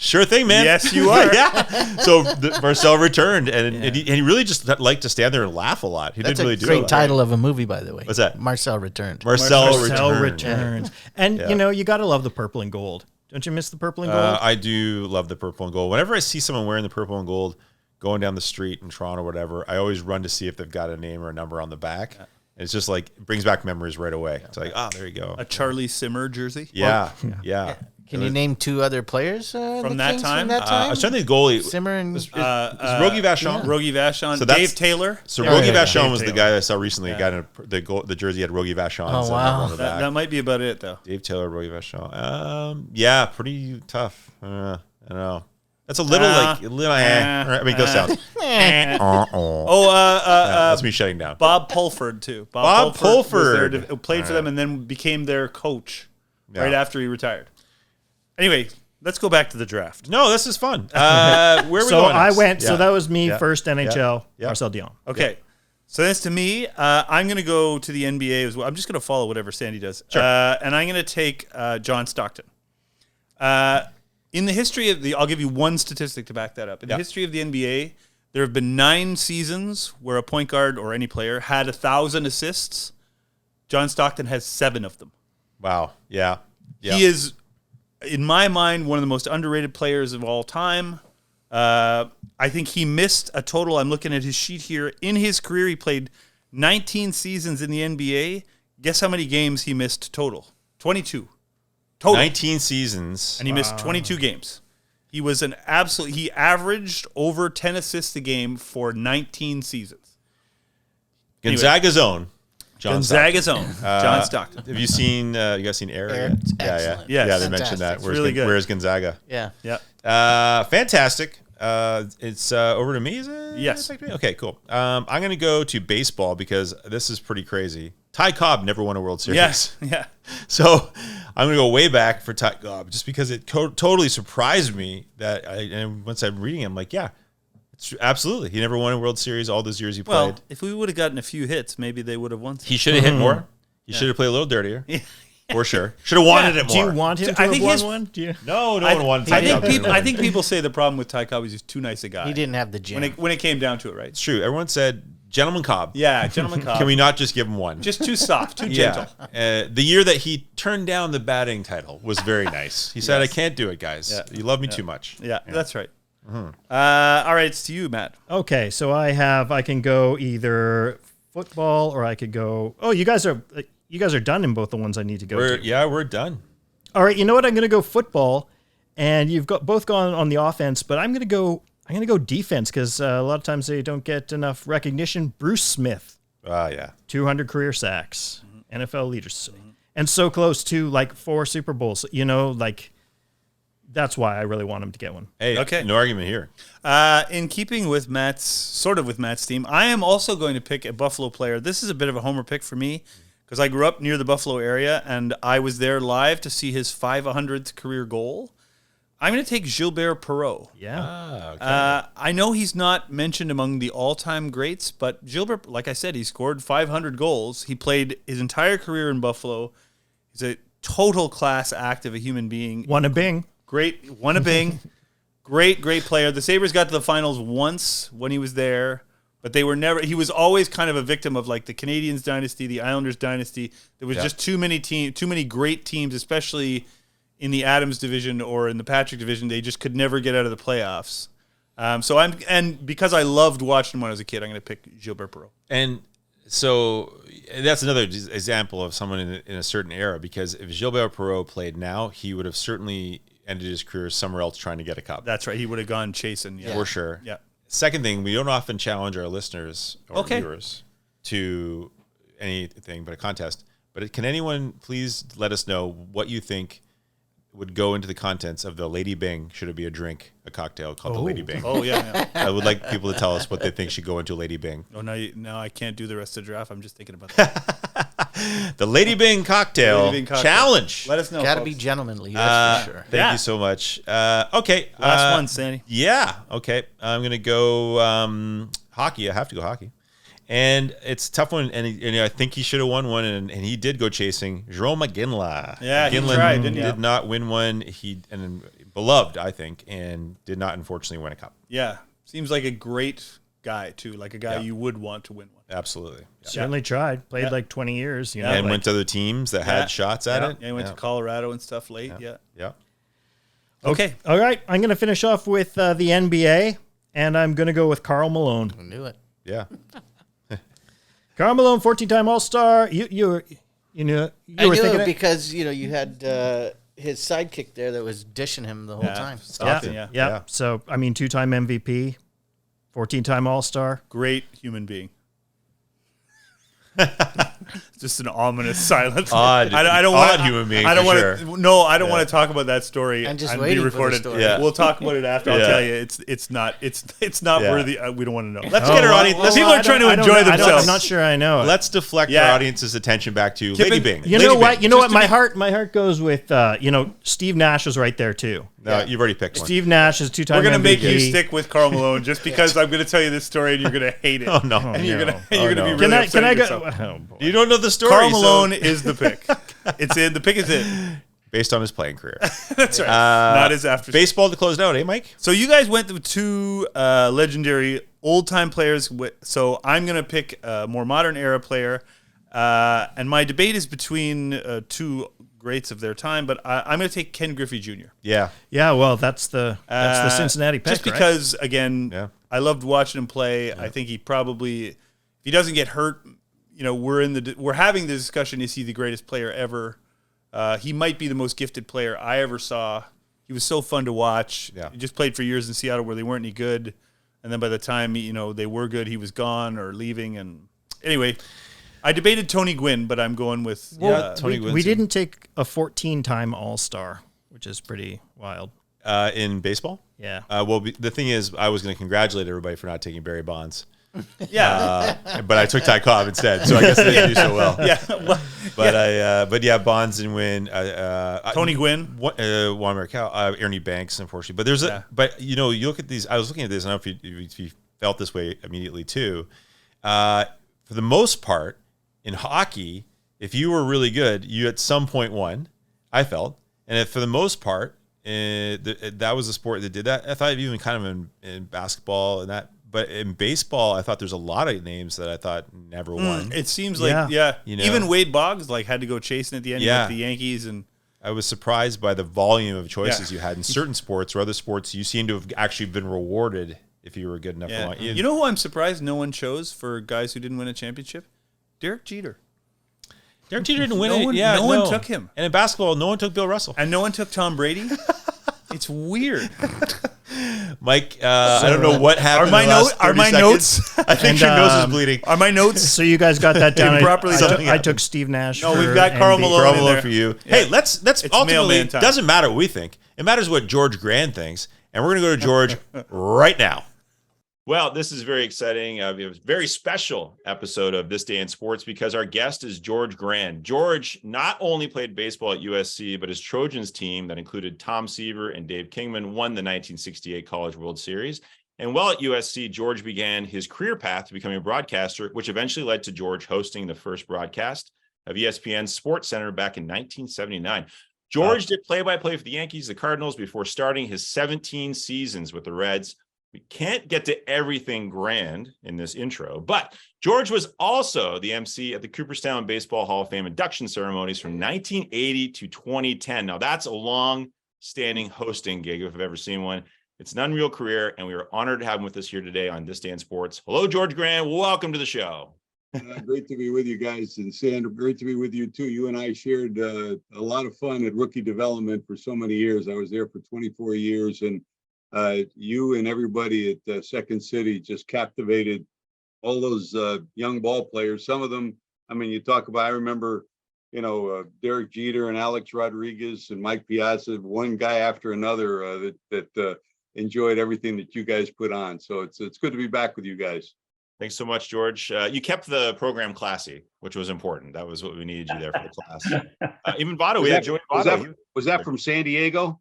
Sure thing, man. Yes, you are. Yeah. So Marcel returned, and he really just liked to stand there and laugh a lot. He That's didn't really a do it. great title of a movie, by the way. What's that? Marcel Returned. Marcel Marcel returned. returns. And, you got to love the purple and gold. Don't you miss the purple and gold? I do love the purple and gold. Whenever I see someone wearing the purple and gold going down the street in Toronto or whatever, I always run to see if they've got a name or a number on the back. Yeah. It's just like, it brings back memories right away. It's like, there you go. A Charlie Simmer jersey. Yeah. Can you name 2 other players From that time? I was trying to think goalie. Simmer and Rogie Vachon. Rogie Vachon. So Dave Taylor. So Rogie Vachon Dave was the Taylor. guy that I saw recently. The jersey had Rogie Vachon. Oh, wow. On the back. That might be about it, though. Dave Taylor, Rogie Vachon. Pretty tough. I don't know. That's a little I mean, those sounds. That's me shutting down. Bob Pulford, too. Bob Pulford. Was there played for them and then became their coach right after he retired. Anyway, let's go back to the draft. No, this is fun. Where are we so going I next? went. So that was me first NHL. Yeah. Marcel Dion. Okay. So that's to me. I'm going to go to the NBA as well. I'm just going to follow whatever Sandy does. Sure. And I'm going to take John Stockton. In the history of I'll give you one statistic to back that up. In the history of the NBA, there have been 9 seasons where a point guard or any player had 1,000 assists. John Stockton has 7 of them. Wow. Yeah. He is, in my mind, one of the most underrated players of all time. I think he missed a total. I'm looking at his sheet here. In his career, he played 19 seasons in the NBA. Guess how many games he missed total? 22. Total. 19 seasons. And he missed 22 games. He was he averaged over 10 assists a game for 19 seasons. Gonzaga's own. John Stockton. Have you seen, you guys seen Air? Air, it's excellent. Yeah, Yes. they mentioned that. Fantastic. Where's, really good. Where's Gonzaga? Yeah. Yeah. Fantastic. It's over to me, is it? Yes. Okay, cool. I'm going to go to baseball because this is pretty crazy. Ty Cobb never won a World Series. Yes. Yeah. So I'm going to go way back for Ty Cobb just because it totally surprised me that and once I'm reading it, I'm like, yeah, it's absolutely. He never won a World Series all those years he played. Well, if we would have gotten a few hits, maybe they would have won. He should have hit more. He should have played a little dirtier. For sure. Should have wanted it more. Do you want him to have won one? Do you? No one wanted Ty Cobb. I think people say the problem with Ty Cobb is he's too nice a guy. He didn't have the gym. when it came down to it, right? It's true. Everyone said, Gentleman Cobb. Yeah, gentleman Cobb. Can we not just give him one? Just too soft, too gentle. The year that he turned down the batting title was very nice. He said, I can't do it, guys. Yeah. You love me too much. Yeah, that's right. All right, it's to you, Matt. Okay, so I can go either football or I could go. Oh, you guys are done in both the ones I need to go to. We're done. All right, you know what? I'm going to go football, and you've both gone on the offense, but I'm going to go defense because a lot of times they don't get enough recognition. Bruce Smith, 200 career sacks, NFL leader, and so close to like 4 Super Bowls. That's why I really want him to get one. Hey, Okay. no argument here. In keeping with Matt's team, I am also going to pick a Buffalo player. This is a bit of a homer pick for me because I grew up near the Buffalo area and I was there live to see his 500th career goal. I'm going to take Gilbert Perreault. Yeah. I know he's not mentioned among the all-time greats, but Gilbert, like I said, he scored 500 goals. He played his entire career in Buffalo. He's a total class act of a human being. Won a Bing. Won a Bing. Great player. The Sabres got to the finals once when he was there, but they were never. He was always kind of a victim of like the Canadiens dynasty, the Islanders dynasty. There was just too many great teams, especially in the Adams division or in the Patrick division. They just could never get out of the playoffs. And because I loved watching him when I was a kid, I'm going to pick Gilbert Perreault. And so that's another example of someone in a certain era, because if Gilbert Perreault played now, he would have certainly ended his career somewhere else trying to get a cup. That's right. He would have gone chasing. Yeah. For sure. Yeah. Second thing, we don't often challenge our listeners or Okay. viewers to anything but a contest. But can anyone please let us know what you think would go into the contents of the Lady Bing? Should it be a cocktail called the Lady Bing? Oh, yeah. I would like people to tell us what they think should go into Lady Bing. Oh, now I can't do the rest of the draft. I'm just thinking about that. The Lady Bing cocktail, Lady Bing cocktail. Challenge. Let us know. Got to folks. be gentlemanly, that's for sure. Thank you so much. Okay. Last one, Sandy. Yeah. Okay. I'm going to go hockey. I have to go hockey. And it's a tough one. And I think he should have won one. And he did go chasing Jerome McGinley. Yeah, he McGinley tried, didn't he? did not win one. beloved, I think, and did not unfortunately win a cup. Yeah. Seems like a great guy, too. Like a guy you would want to win one. Absolutely. Yeah. Certainly tried. Played like 20 years. You know, And went to other teams that had shots at it. Yeah, he went to Colorado and stuff late. Yeah. Okay. All right. I'm going to finish off with the NBA, and I'm going to go with Karl Malone. I knew it. Yeah. Karl Malone, 14-time All-Star. You were I thinking knew it it? because you had his sidekick there that was dishing him the whole time. Stockton, Yeah. yeah. So, I mean, 2-time MVP, 14-time All-Star. Great human being. Just an ominous silence. Odd human being, I don't for want sure. to. No, I don't want to talk about that story. I'm just and waiting be for the recorded. story. Yeah. We'll talk about it after. I'll Yeah. tell you, it's not Yeah. worthy. We don't want to know. Let's get our audience. People are trying to enjoy themselves. I'm not sure I know. Let's deflect Yeah. our audience's attention back to Kip Lady and- Bing. You Lady know Bing. what? You know Just what? to My heart goes with Steve Nash was right there too. No, you've already picked one. Steve Nash is 2-time We're gonna MVP. make you stick with Karl Malone just because I'm gonna tell you this story and you're gonna hate it. Oh no. And you're gonna Oh, be no. really Can I upset at go? yourself. Oh, boy. You don't know the story. Karl so- Malone is the pick. It's in. The pick is in. based on his playing career. That's right. Not his after. Baseball to close it out, eh, Mike? So you guys went with two legendary old-time players. So I'm going to pick a more modern era player. And my debate is between two greats of their time, but I'm going to take Ken Griffey Jr. Yeah. Yeah, well, that's the Cincinnati pick, Just because, again, Yeah. I loved watching him play. I think he probably, if he doesn't get hurt, we're having the discussion: is he the greatest player ever? He might be the most gifted player I ever saw. He was so fun to watch. Yeah. He just played for years in Seattle where they weren't any good, and then by the time they were good, he was gone or leaving. And anyway, I debated Tony Gwynn, but I'm going with Tony Gwynn. We didn't take a 14-time All-Star, which is pretty wild. In baseball? Yeah. The thing is, I was going to congratulate everybody for not taking Barry Bonds. Yeah. But I took Ty Cobb instead, so I guess they didn't do so well. Yeah. Well, But Bonds and Wynn. Tony Gwynn. Juan Marichal, Ernie Banks, unfortunately. But there's you look at these. I was looking at this. I don't know if you felt this way immediately too. For the most part, in hockey, if you were really good, you at some point won. I felt, and if for the most part, that was a sport that did that. I thought even kind of in basketball and that. But in baseball, I thought there's a lot of names that I thought never won. It seems like even Wade Boggs had to go chasing at the end with the Yankees, and I was surprised by the volume of choices you had in certain sports or other sports. You seem to have actually been rewarded if you were good enough. yeah. For You know who I'm surprised no one chose for guys who didn't win a championship? Derek Jeter. Derek Jeter didn't win No it. one- Yeah, no one took him. And in basketball, no one took Bill Russell. And no one took Tom Brady. It's weird. Mike, I don't know what happened. Are my notes? I think your nose is bleeding. Are my notes? So you guys got that down. Improperly I took Steve Nash. No, for we've got Karl MVP. Malone. Karl in Malone there. for you. Yeah. Hey, let's ultimately. mailman time. Doesn't matter what we think. It matters what George Grande thinks, and we're going to go to George right now. Well, this is very exciting. We have a very special episode of This Day in Sports because our guest is George Grande. George not only played baseball at USC, but his Trojans team that included Tom Seaver and Dave Kingman won the 1968 College World Series. And while at USC, George began his career path to becoming a broadcaster, which eventually led to George hosting the first broadcast of ESPN's Sports Center back in 1979. George did play-by-play for the Yankees, the Cardinals, before starting his 17 seasons with the Reds. We can't get to everything grand in this intro, but George was also the MC at the Cooperstown Baseball Hall of Fame induction ceremonies from 1980 to 2010. Now, that's a long-standing hosting gig if I've ever seen one. It's an unreal career, and we are honored to have him with us here today on This Day in Sports. Hello, George Grande. Welcome to the show. Great to be with you guys. And Sandra, great to be with you too. You and I shared a lot of fun at rookie development for so many years. I was there for 24 years, and you and everybody at Second City just captivated all those young ball players. Some of them, I mean, you talk about, I remember, Derek Jeter and Alex Rodriguez and Mike Piazza, one guy after another that enjoyed everything that you guys put on. So it's good to be back with you guys. Thanks so much, George. You kept the program classy, which was important. That was what we needed you there for the class. Even Votto, we had Joey Votto. Was that from San Diego?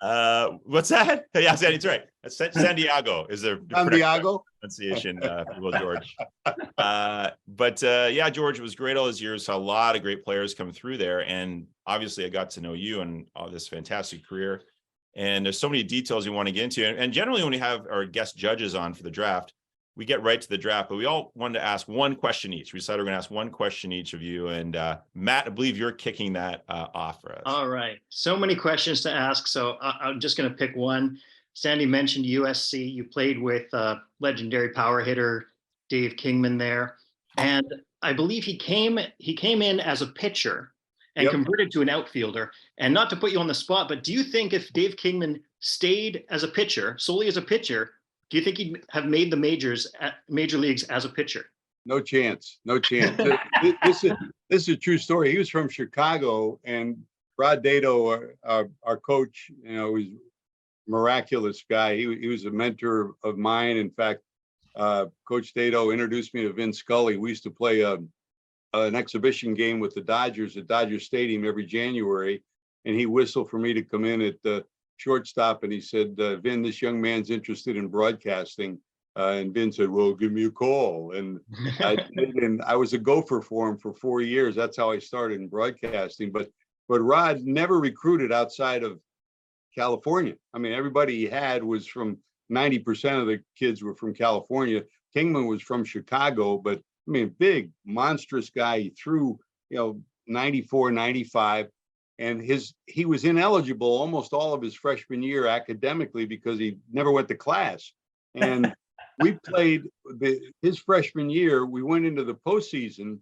What's that? Yeah, that's right. That's San Diego is the San Diego pronunciation, if you will, George. But George, it was great all those years. Saw a lot of great players come through there, and obviously I got to know you and all this fantastic career. And there's so many details we want to get into. And generally when we have our guest judges on for the draft, we get right to the draft, but we all wanted to ask one question each. We decided we're going to ask one question each of you. And Matt, I believe you're kicking that off for us. All right. So many questions to ask. So I'm just going to pick one. Sandy mentioned USC. You played with legendary power hitter Dave Kingman there. And I believe he came in as a pitcher and converted to an outfielder. And not to put you on the spot, but do you think if Dave Kingman stayed as a pitcher, solely as a pitcher, do you think he'd have made the major leagues as a pitcher? No chance. No chance. This is a true story. He was from Chicago, and Rod Dato, our coach, was a miraculous guy. He was a mentor of mine. In fact, Coach Dato introduced me to Vin Scully. We used to play an exhibition game with the Dodgers at Dodger Stadium every January, and he whistled for me to come in at the shortstop, and he said, Vin, this young man's interested in broadcasting. And Vin said, well, give me a call. And I did, and I was a gopher for him for 4 years. That's how I started in broadcasting. But Rod never recruited outside of California. I mean, everybody he had was from 90% of the kids were from California. Kingman was from Chicago, but I mean, big, monstrous guy. He threw, 94, 95. And he was ineligible almost all of his freshman year academically because he never went to class. And we played his freshman year. We went into the postseason.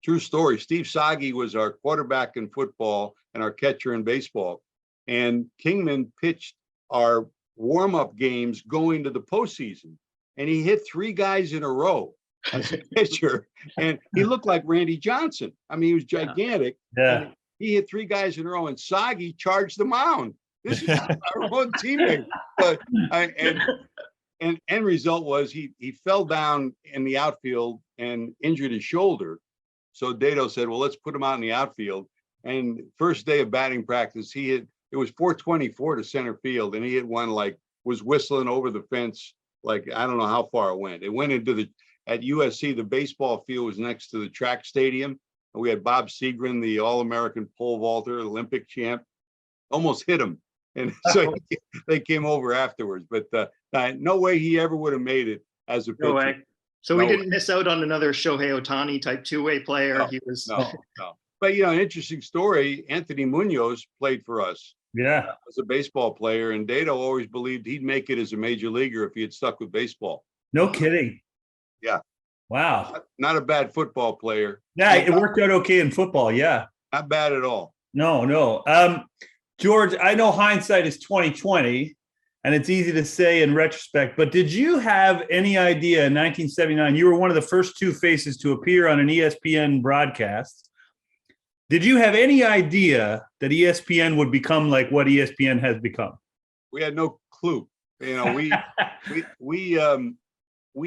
True story. Steve Sagi was our quarterback in football and our catcher in baseball. And Kingman pitched our warm-up games going to the postseason. And he hit 3 guys in a row as a pitcher. And he looked like Randy Johnson. I mean, he was gigantic. Yeah. He hit 3 guys in a row, and Sagi charged the mound. This is our one teammate. But and end result was he fell down in the outfield and injured his shoulder. So Dato said, well, let's put him out in the outfield. And first day of batting practice, it was 424 to center field, and he hit one was whistling over the fence. I don't know how far it went. It went at USC, the baseball field was next to the track stadium. We had Bob Segrin, the All-American pole vaulter, Olympic champ, almost hit him. And so they came over afterwards. But no way he ever would have made it as a pitcher. No way. So we didn't miss out on another Shohei Ohtani type two-way player. No, he was no. But, an interesting story, Anthony Munoz played for us. Yeah. As a baseball player. And Dato always believed he'd make it as a major leaguer if he had stuck with baseball. No kidding. Yeah. Wow. Not a bad football player. Yeah, it worked out okay in football. Yeah. Not bad at all. No. George, I know hindsight is 2020, and it's easy to say in retrospect, but did you have any idea in 1979, you were one of the first 2 faces to appear on an ESPN broadcast. Did you have any idea that ESPN would become like what ESPN has become? We had no clue. We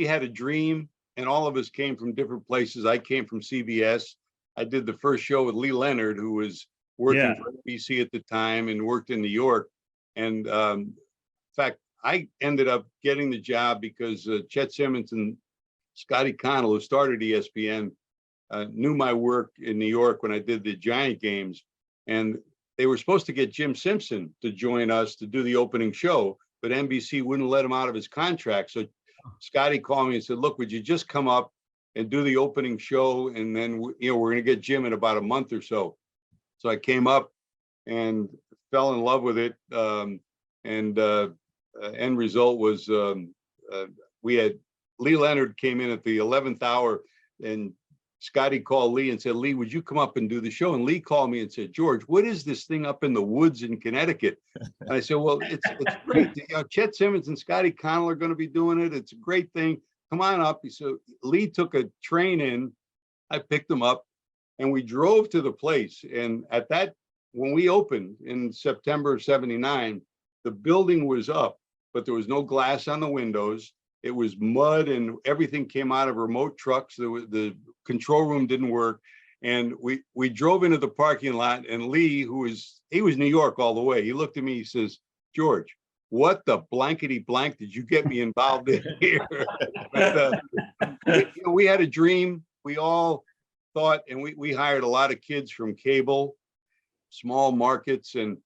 had a dream, and all of us came from different places. I came from CBS. I did the first show with Lee Leonard, who was working for NBC at the time and worked in New York. And in fact, I ended up getting the job because Chet Simmons and Scotty Connell, who started ESPN, knew my work in New York when I did the Giant games. And they were supposed to get Jim Simpson to join us to do the opening show, but NBC wouldn't let him out of his contract. So Scotty called me and said, look, would you just come up and do the opening show? And then, we're going to get Jim in about a month or so. So I came up and fell in love with it. End result was we had Lee Leonard came in at the 11th hour, and Scotty called Lee and said, Lee, would you come up and do the show? And Lee called me and said, George, what is this thing up in the woods in Connecticut? And I said, well, it's great. Chet Simmons and Scotty Connell are going to be doing it. It's a great thing. Come on up. So Lee took a train in. I picked him up, and we drove to the place. And when we opened in September of '79, the building was up, but there was no glass on the windows. It was mud, and everything came out of remote trucks. The control room didn't work. And we drove into the parking lot, and Lee, he was New York all the way. He looked at me, he says, George, what the blankety blank did you get me involved in here? But, we had a dream. We all thought, and we hired a lot of kids from cable, small markets, and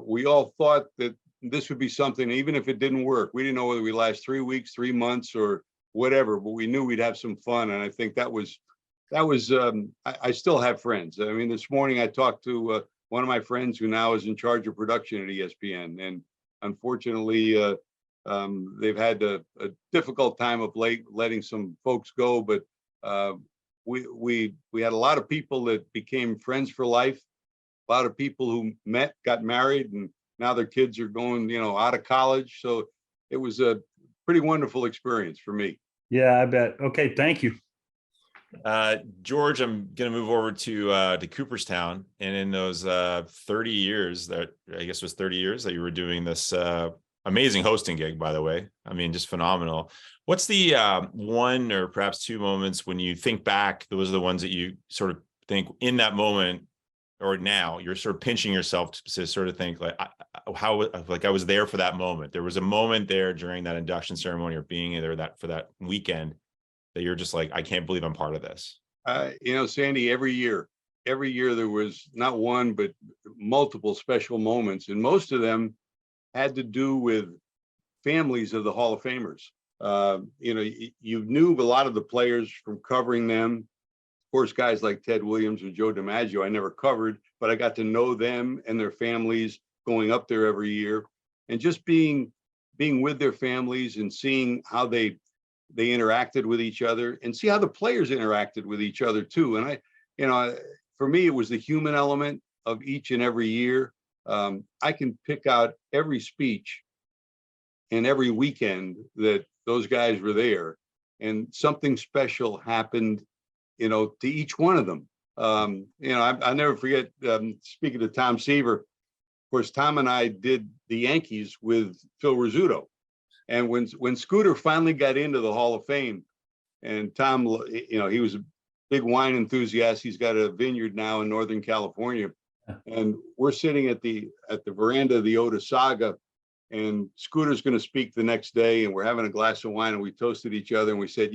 we all thought that this would be something, even if it didn't work. We didn't know whether we last 3 weeks, 3 months, or whatever, but we knew we'd have some fun. And I think that was, I still have friends. I mean, this morning I talked to one of my friends who now is in charge of production at ESPN. And unfortunately, they've had a difficult time of late letting some folks go, but we had a lot of people that became friends for life. A lot of people who met, got married, and now their kids are going, out of college. So it was a pretty wonderful experience for me. Yeah, I bet. Okay, thank you. George, I'm going to move over to Cooperstown. And in those 30 years that, I guess it was 30 years that you were doing this amazing hosting gig, by the way. I mean, just phenomenal. What's the one or perhaps two moments when you think back, those are the ones that you sort of think in that moment, or now you're sort of pinching yourself to sort of think like, I was there for that moment. There was a moment there during that induction ceremony or being there for that weekend that you're just like, I can't believe I'm part of this. Sandy, every year there was not one, but multiple special moments. And most of them had to do with families of the Hall of Famers. You knew a lot of the players from covering them. Of course, guys like Ted Williams or Joe DiMaggio, I never covered, but I got to know them and their families going up there every year, and just being with their families and seeing how they interacted with each other, and see how the players interacted with each other too. And for me, it was the human element of each and every year. I can pick out every speech and every weekend that those guys were there, and something special happened, to each one of them. I'll never forget, speaking to Tom Seaver, of course, Tom and I did the Yankees with Phil Rizzuto. And when Scooter finally got into the Hall of Fame, and Tom, he was a big wine enthusiast. He's got a vineyard now in Northern California. And we're sitting at the veranda of the Otis Saga, and Scooter's going to speak the next day, and we're having a glass of wine, and we toasted each other, and we said,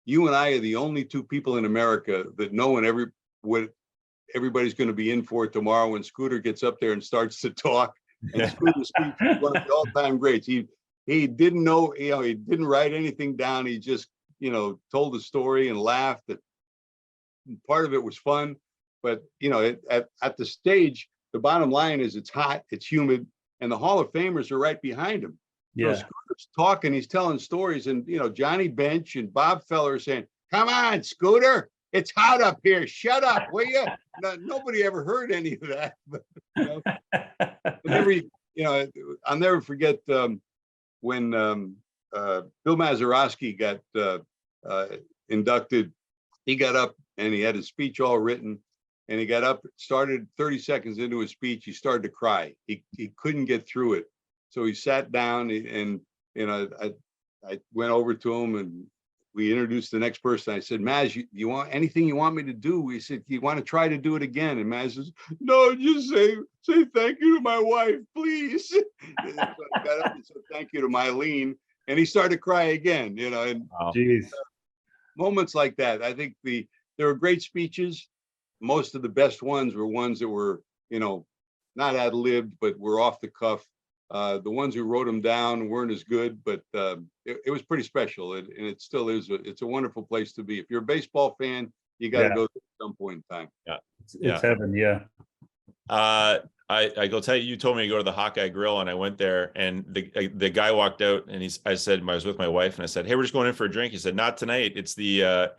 you and I are the only two people in America that know what everybody's going to be in for tomorrow when Scooter gets up there and starts to talk. And Scooter's speech is one of the all-time greats. He didn't know, he didn't write anything down. He just, told the story and laughed. Part of it was fun, but at the stage, the bottom line is it's hot, it's humid, and the Hall of Famers are right behind him. Yeah. Scooter's talking, he's telling stories, and Johnny Bench and Bob Feller are saying, "Come on, Scooter, it's hot up here. Shut up, will you?" No, nobody ever heard any of that. But, I'll never forget when Bill Mazeroski got inducted. He got up and he had his speech all written, and he got up, started 30 seconds into his speech, he started to cry. He couldn't get through it. So he sat down, and I went over to him, and we introduced the next person. I said, "Maz, you want anything you want me to do?" We said, "You want to try to do it again?" And Maz says, "No, just say thank you to my wife, please." And so I got up and said thank you to Mylene, and he started to cry again. And moments like that. I think there were great speeches. Most of the best ones were ones that were, not ad-libbed, but were off the cuff. The ones who wrote them down weren't as good, but it was pretty special. And it still is. It's a wonderful place to be. If you're a baseball fan, you got to go at some point in time. Yeah, it's heaven. Yeah. I go tell you, you told me to go to the Hawkeye Grill, and I went there, and the guy walked out, and I said, I was with my wife, and I said, "Hey, we're just going in for a drink." He said, "Not tonight. It's the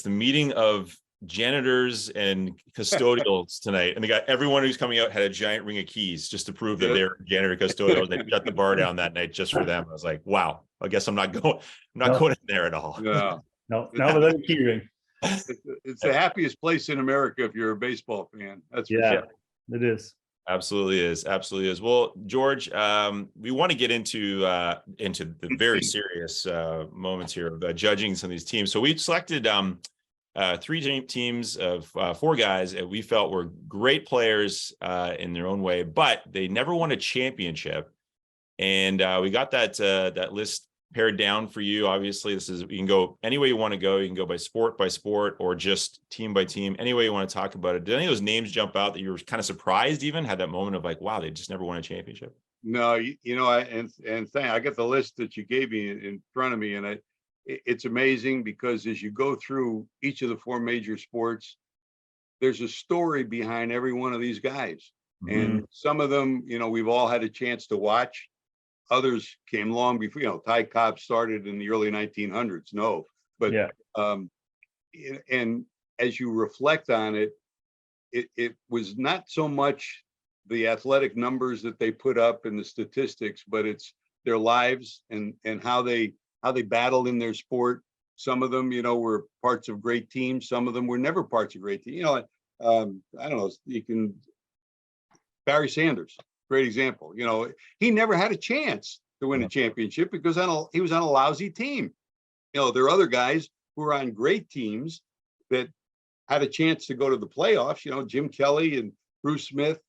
meeting of janitors and custodials tonight." And everyone who's coming out had a giant ring of keys just to prove that they're janitor custodials. They shut the bar down that night just for them. I was like, wow, I guess I'm not going in there at all. No, not without a key ring. It's the happiest place in America if you're a baseball fan. That's for sure. It is. Absolutely is. Well, George, we want to get into the very serious moments here of judging some of these teams. So we selected 3 teams of 4 guys that we felt were great players in their own way, but they never won a championship. And we got that list pared down for you. Obviously, you can go any way you want to go. You can go by sport, or just team by team, any way you want to talk about it. Did any of those names jump out that you were kind of surprised, even had that moment of like, wow, they just never won a championship? No, I got the list that you gave me in front of me, and it's amazing because as you go through each of the four major sports, there's a story behind every one of these guys. And some of them, we've all had a chance to watch. Others came long before, Ty Cobb started in the early 1900s. No, but Yeah. And as you reflect on it, it was not so much the athletic numbers that they put up and the statistics, but it's their lives and how they battled in their sport. Some of them, were parts of great teams. Some of them were never parts of great teams. I don't know. Barry Sanders, great example. He never had a chance to win a championship because he was on a lousy team. There are other guys who are on great teams that had a chance to go to the playoffs. Jim Kelly and Bruce Smith.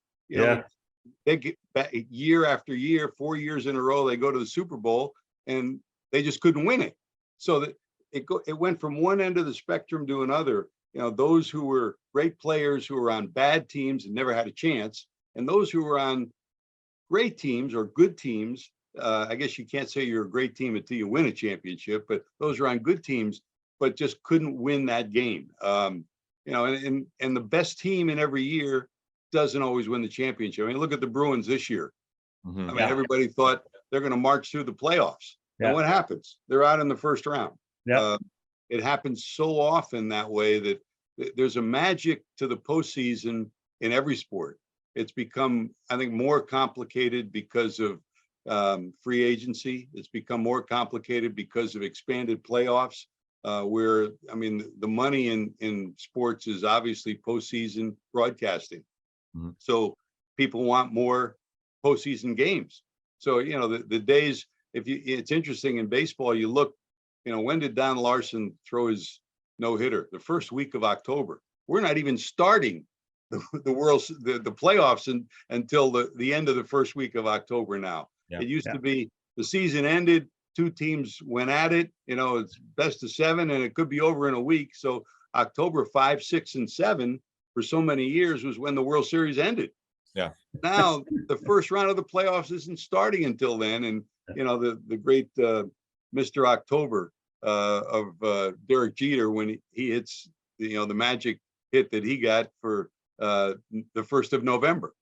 They get back year after year, 4 years in a row, they go to the Super Bowl and they just couldn't win it. So that it went from one end of the spectrum to another. Those who were great players who were on bad teams and never had a chance, and those who were on great teams or good teams. I guess you can't say you're a great team until you win a championship, but those are on good teams, but just couldn't win that game. And the best team in every year doesn't always win the championship. I mean, look at the Bruins this year. Everybody thought they're going to march through the playoffs. And what happens? They're out in the first round. It happens so often that way that there's a magic to the postseason in every sport. It's become, I think, more complicated because of free agency. It's become more complicated because of expanded playoffs, where, the money in sports is obviously postseason broadcasting. So people want more postseason games. So, the days, it's interesting in baseball, you look, when did Don Larson throw his no-hitter? The first week of October. We're not even starting the playoffs until the end of the first week of October now. It used to be the season ended, two teams went at it, it's best of seven and it could be over in a week. So October 5, 6, and 7 for so many years was when the World Series ended. Now the first round of the playoffs isn't starting until then. And, the great Mr. October of Derek Jeter, when he hits, the magic hit that he got for the 1st of November.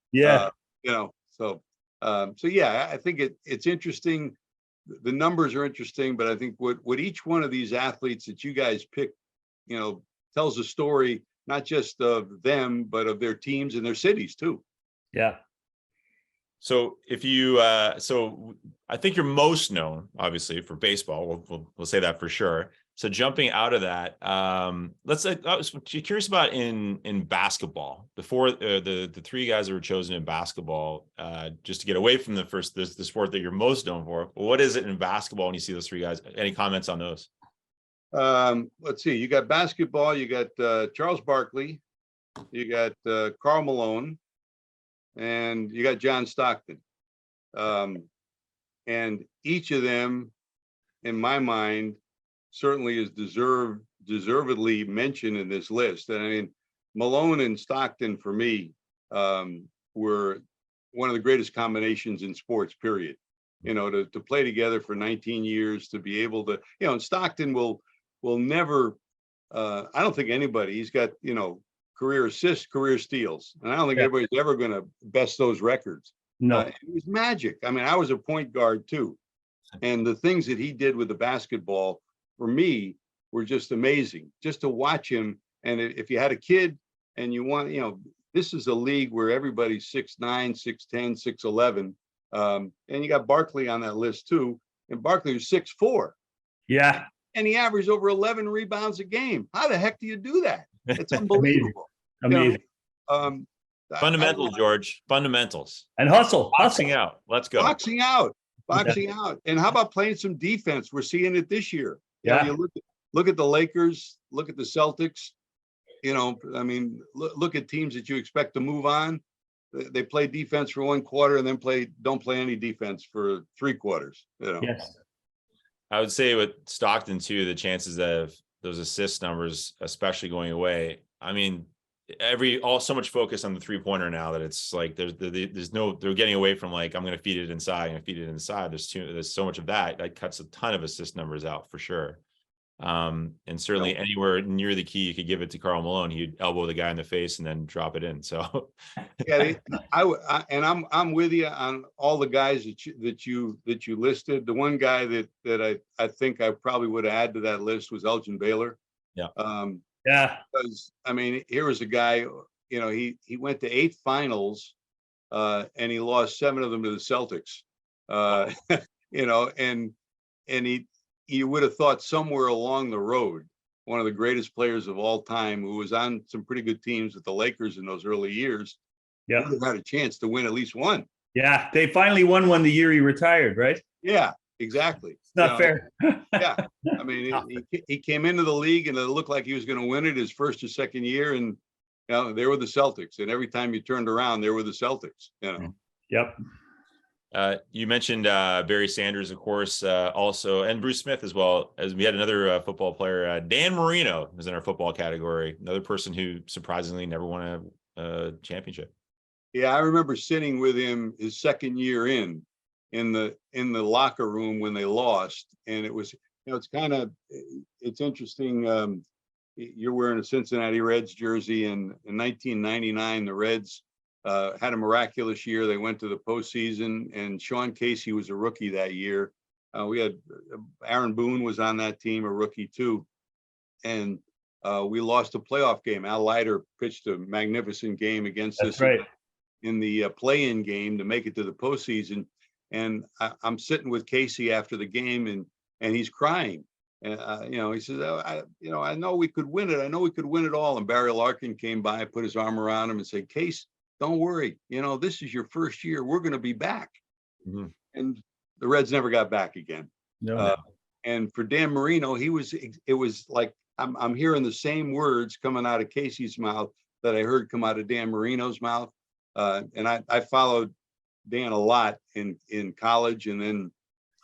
So I think it's interesting. The numbers are interesting, but I think what each one of these athletes that you guys pick, tells a story, not just of them, but of their teams and their cities too. So if you, so I think you're most known, obviously, for baseball. We'll say that for sure. So jumping out of that, let's say I was curious about in basketball. Before the three guys that were chosen in basketball, just to get away from the sport that you're most known for. What is it in basketball when you see those three guys? Any comments on those? Let's see. You got basketball. You got Charles Barkley. You got Karl Malone. And you got John Stockton. And each of them, in my mind, certainly is deservedly mentioned in this list. And Malone and Stockton for me were one of the greatest combinations in sports, period. To play together for 19 years, to be able to, and Stockton will never, I don't think anybody, he's got, career assists, career steals. And I don't think anybody's ever going to best those records. No. It was magic. I was a point guard too. And the things that he did with the basketball, for me, were just amazing. Just to watch him. And if you had a kid and you want, this is a league where everybody's 6'9", 6'10", 6'11". And you got Barkley on that list too. And Barkley was 6'4". Yeah. And he averaged over 11 rebounds a game. How the heck do you do that? It's unbelievable. Amazing. Fundamentals, George. Fundamentals. And hustle. Boxing out. Let's go. Boxing out. And how about playing some defense? We're seeing it this year. You look at the Lakers, look at the Celtics. Look at teams that you expect to move on. They play defense for one quarter and then don't play any defense for 3 quarters. Yes. I would say with Stockton too, the chances of those assist numbers, especially going away. so much focus on the 3-pointer now that it's like there's no, they're getting away from like, I'm going to feed it inside, there's so much of that cuts a ton of assist numbers out for sure. And certainly anywhere near the key you could give it to Karl Malone, he'd elbow the guy in the face and then drop it in. So yeah, I'm with you on all the guys that you listed. The one guy that I think I probably would add to that list was Elgin Baylor. Yeah. Yeah. Because I mean, here was a guy, he went to 8 finals, and he lost 7 of them to the Celtics. And you would have thought somewhere along the road, one of the greatest players of all time, who was on some pretty good teams with the Lakers in those early years, would have had a chance to win at least one. Yeah, they finally won one the year he retired, right? Yeah, exactly. It's not fair. Yeah, I mean, he came into the league and it looked like he was going to win it his first or second year, and there were the Celtics, and every time you turned around, there were the Celtics. Yep. You mentioned Barry Sanders, of course, also, and Bruce Smith as well. As we had another football player, Dan Marino, was in our football category. Another person who surprisingly never won a championship. Yeah, I remember sitting with him his second year in the locker room when they lost, and it was, it's interesting. You're wearing a Cincinnati Reds jersey, and in 1999, the Reds had a miraculous year. They went to the postseason, and Sean Casey was a rookie that year. We had Aaron Boone was on that team, a rookie too, and we lost a playoff game. Al Leiter pitched a magnificent game against us in the play-in game to make it to the postseason. And I'm sitting with Casey after the game, and he's crying. And he says, I know we could win it. I know we could win it all. And Barry Larkin came by, put his arm around him, and said, "Case, don't worry. This is your first year. We're going to be back." Mm-hmm. And the Reds never got back again. No. And for Dan Marino, it was like I'm hearing the same words coming out of Casey's mouth that I heard come out of Dan Marino's mouth. And I followed Dan a lot in college, and then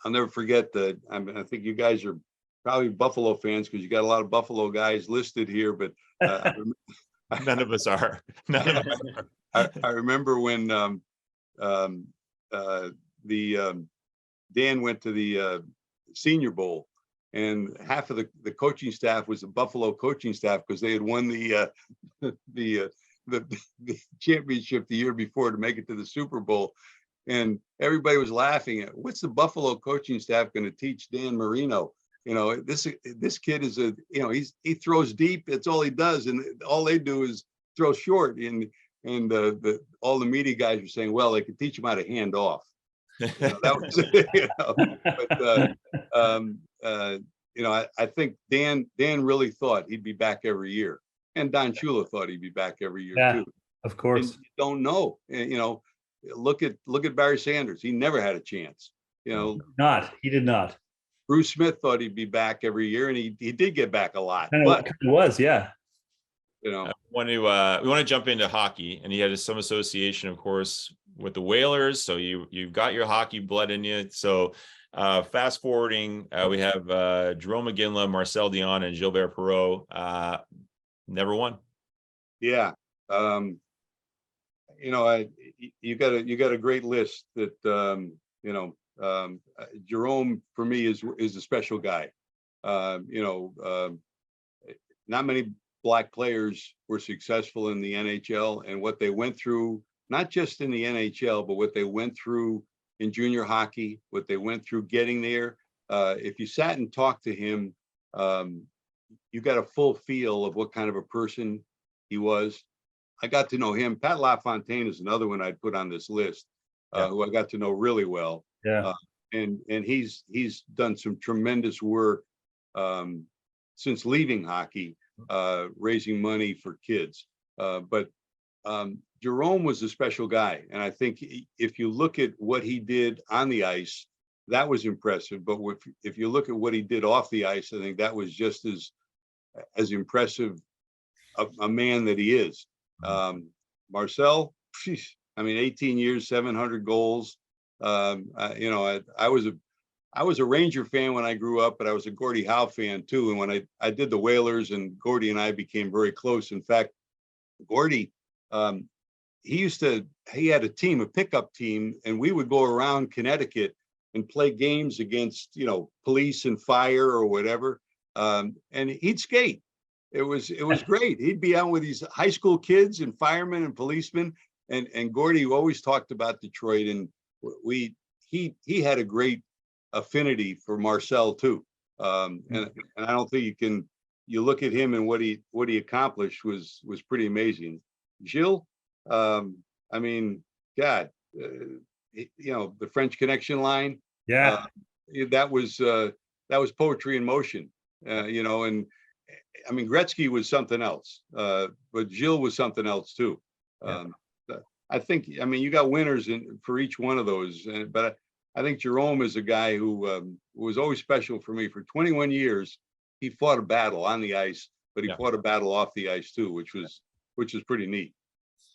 I'll never forget I think you guys are probably Buffalo fans because you got a lot of Buffalo guys listed here, but none of us are. I remember when Dan went to the Senior Bowl, and half of the coaching staff was the Buffalo coaching staff because they had won the championship the year before to make it to the Super Bowl, and everybody was laughing at, what's the Buffalo coaching staff going to teach Dan Marino? This kid is he throws deep. That's all he does, and all they do is throw short. And all the media guys were saying, well, they could teach him how to hand off. That was, I think Dan really thought he'd be back every year, and Don Shula thought he'd be back every year too. Of course, and you don't know. Look at Barry Sanders. He never had a chance. He did not. Bruce Smith thought he'd be back every year, and he did get back a lot. But it was, yeah. We want to jump into hockey, and he had some association, of course, with the Whalers. So you've got your hockey blood in you. So fast forwarding, we have Jerome McGinley, Marcel Dion, and Gilbert Perreault. Never won. Yeah. You got a great list that Jerome for me is a special guy. Not many Black players were successful in the NHL, and what they went through, not just in the NHL, but what they went through in junior hockey, what they went through getting there. If you sat and talked to him, you got a full feel of what kind of a person he was. I got to know him. Pat LaFontaine is another one I'd put on this list, who I got to know really well. Yeah. And he's done some tremendous work since leaving hockey, raising money for kids. But Jerome was a special guy. And I think if you look at what he did on the ice, that was impressive. But if you look at what he did off the ice, I think that was just as impressive a man that he is. Marcel, 18 years, 700 goals. I was a Ranger fan when I grew up, but I was a Gordie Howe fan too. And when I did the Whalers, and Gordie and I became very close. In fact, Gordy, he had a team, a pickup team, and we would go around Connecticut and play games against, police and fire or whatever. And he'd skate. It was great. He'd be out with these high school kids and firemen and policemen. And Gordy always talked about Detroit, and he had a great affinity for Marcel too. And I don't think you look at him and what he accomplished was pretty amazing. Gilles, I mean, God, the French Connection line. Yeah. That was poetry in motion, and I mean, Gretzky was something else, but Gilles was something else too. I think, you got winners for each one of those, but I think Jerome is a guy who was always special for me. For 21 years, he fought a battle on the ice, but he fought a battle off the ice too, which was pretty neat.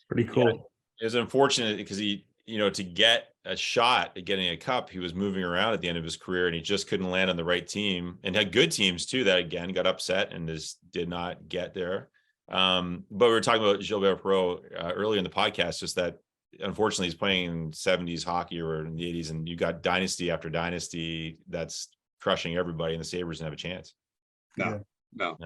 Pretty cool. Yeah. It was unfortunate because he, to get a shot at getting a cup, he was moving around at the end of his career and he just couldn't land on the right team, and had good teams too that again got upset and just did not get there. But we were talking about Gilbert Perreault earlier in the podcast, just that unfortunately he's playing in 70s hockey or in the 80s, and you got dynasty after dynasty that's crushing everybody, and the Sabres didn't have a chance. No.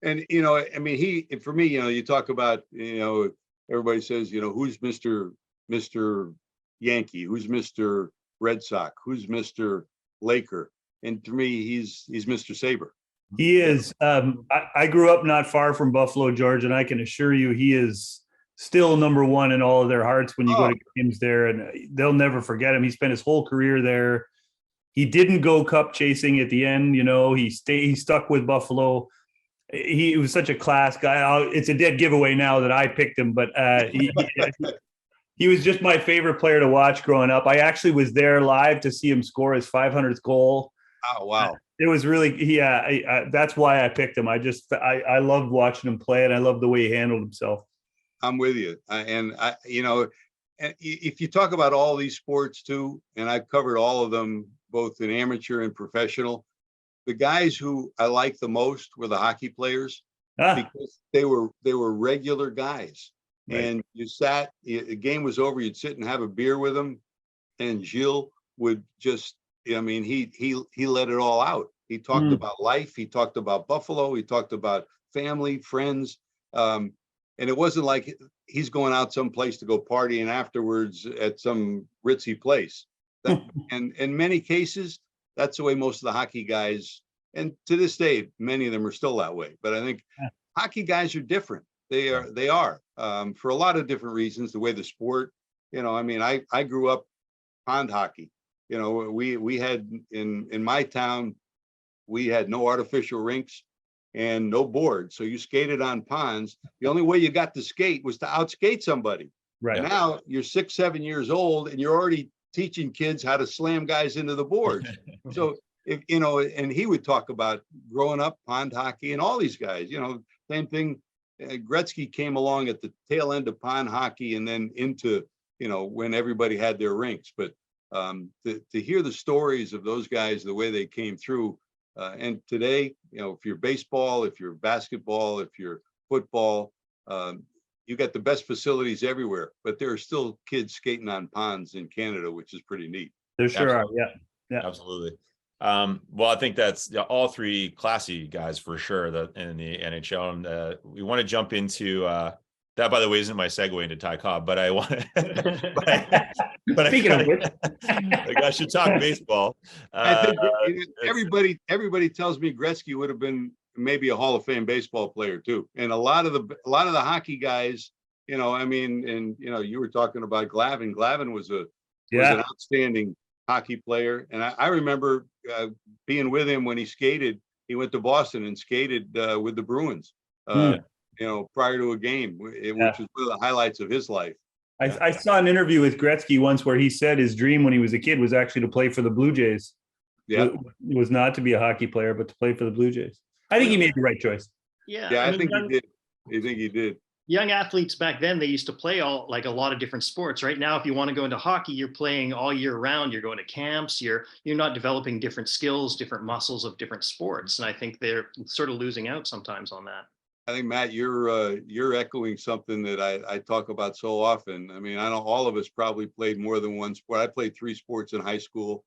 And he, for me, you talk about, everybody says, who's Mr. Yankee, who's Mr. Red Sox, who's Mr. Laker, and to me, he's Mr. Sabre. He is. I grew up not far from Buffalo, George, and I can assure you he is still number one in all of their hearts when you go to games there, and they'll never forget him. He spent his whole career there. He didn't go cup chasing at the end. He stuck with Buffalo. He was such a class guy. It's a dead giveaway now that I picked him, but he was just my favorite player to watch growing up. I actually was there live to see him score his 500th goal. Oh, wow. It was really, that's why I picked him. I loved watching him play, and I loved the way he handled himself. I'm with you. If you talk about all these sports too, and I've covered all of them, both in amateur and professional, the guys who I like the most were the hockey players, because they were regular guys. Right. And the game was over, you'd sit and have a beer with them, and Gilles would just, he let it all out. He talked about life. He talked about Buffalo. He talked about family, friends. And it wasn't like he's going out someplace to go partying afterwards at some ritzy place. And in many cases, that's the way most of the hockey guys, and to this day, many of them are still that way. But I think hockey guys are different. They are for a lot of different reasons. The way the sport, I grew up pond hockey. We had in my town, we had no artificial rinks and no boards. So you skated on ponds. The only way you got to skate was to outskate somebody. Right. Now you're 6, 7 years old and you're already teaching kids how to slam guys into the boards. So and he would talk about growing up pond hockey and all these guys, same thing. Gretzky came along at the tail end of pond hockey and then into, when everybody had their rinks. But to hear the stories of those guys, the way they came through, and today, if you're baseball, if you're basketball, if you're football, you got the best facilities everywhere, but there are still kids skating on ponds in Canada, which is pretty neat. There sure are. Yeah. Absolutely. Well, I think that's all three classy guys for sure in the NHL. And we want to jump into that, by the way, isn't my segue into Ty Cobb, but I want to. But speaking of which, I should talk baseball. I think everybody tells me Gretzky would have been maybe a Hall of Fame baseball player too. And a lot of the hockey guys, you were talking about Glavine. Glavine was an outstanding hockey player. And I remember being with him when he skated. He went to Boston and skated with the Bruins, prior to a game, which was one of the highlights of his life. I saw an interview with Gretzky once where he said his dream when he was a kid was actually to play for the Blue Jays. Yeah. It was not to be a hockey player, but to play for the Blue Jays. I think he made the right choice. Yeah. I think he did. I think he did. Young athletes back then, they used to play a lot of different sports. Right now, if you want to go into hockey, you're playing all year round. You're going to camps. You're not developing different skills, different muscles of different sports. And I think they're sort of losing out sometimes on that. I think, Matt, you're echoing something that I talk about so often. I mean, I know all of us probably played more than one sport. I played 3 sports in high school.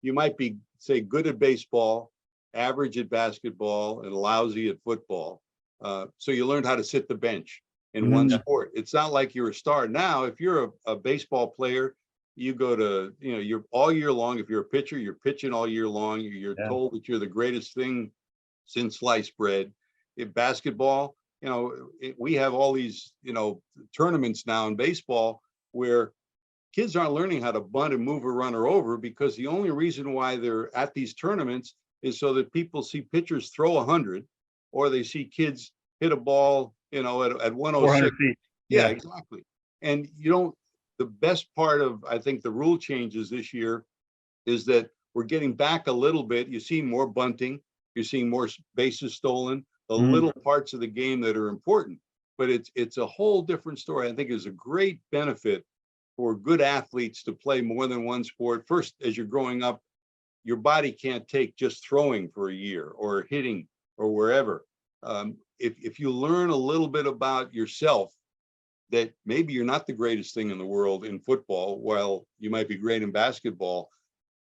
You might be, say, good at baseball, average at basketball, and lousy at football. So you learned how to sit the bench in one sport. It's not like you're a star. Now, if you're a baseball player, you go to, you're all year long. If you're a pitcher, you're pitching all year long. You're told that you're the greatest thing since sliced bread. In basketball, we have all these, tournaments now in baseball where kids aren't learning how to bunt and move a runner over, because the only reason why they're at these tournaments is so that people see pitchers throw 100, or they see kids hit a ball, at 106. feet. Yeah, exactly. And the best part of, I think, the rule changes this year is that we're getting back a little bit. You see more bunting, you're seeing more bases stolen, the little parts of the game that are important, but it's a whole different story. I think is a great benefit for good athletes to play more than one sport. First, as you're growing up, your body can't take just throwing for a year or hitting or wherever. If you learn a little bit about yourself, that maybe you're not the greatest thing in the world in football, while you might be great in basketball,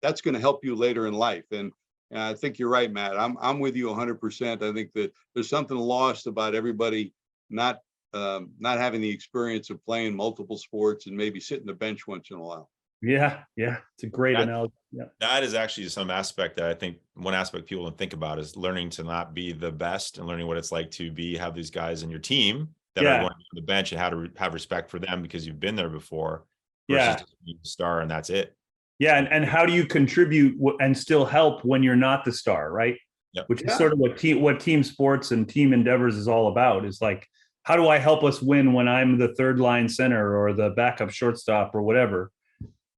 that's going to help you later in life. And I think you're right, Matt. I'm with you 100%. I think that there's something lost about everybody not having the experience of playing multiple sports and maybe sitting the bench once in a while. Yeah, it's a great analogy. Yeah. That is actually some aspect that I think one aspect people don't think about is learning to not be the best and learning what it's like to have these guys in your team that are going to the bench and how to have respect for them because you've been there before versus just being a star and that's it. Yeah, and how do you contribute and still help when you're not the star, right? Yep. Which is sort of what team sports and team endeavors is all about. Is like, how do I help us win when I'm the third line center or the backup shortstop or whatever?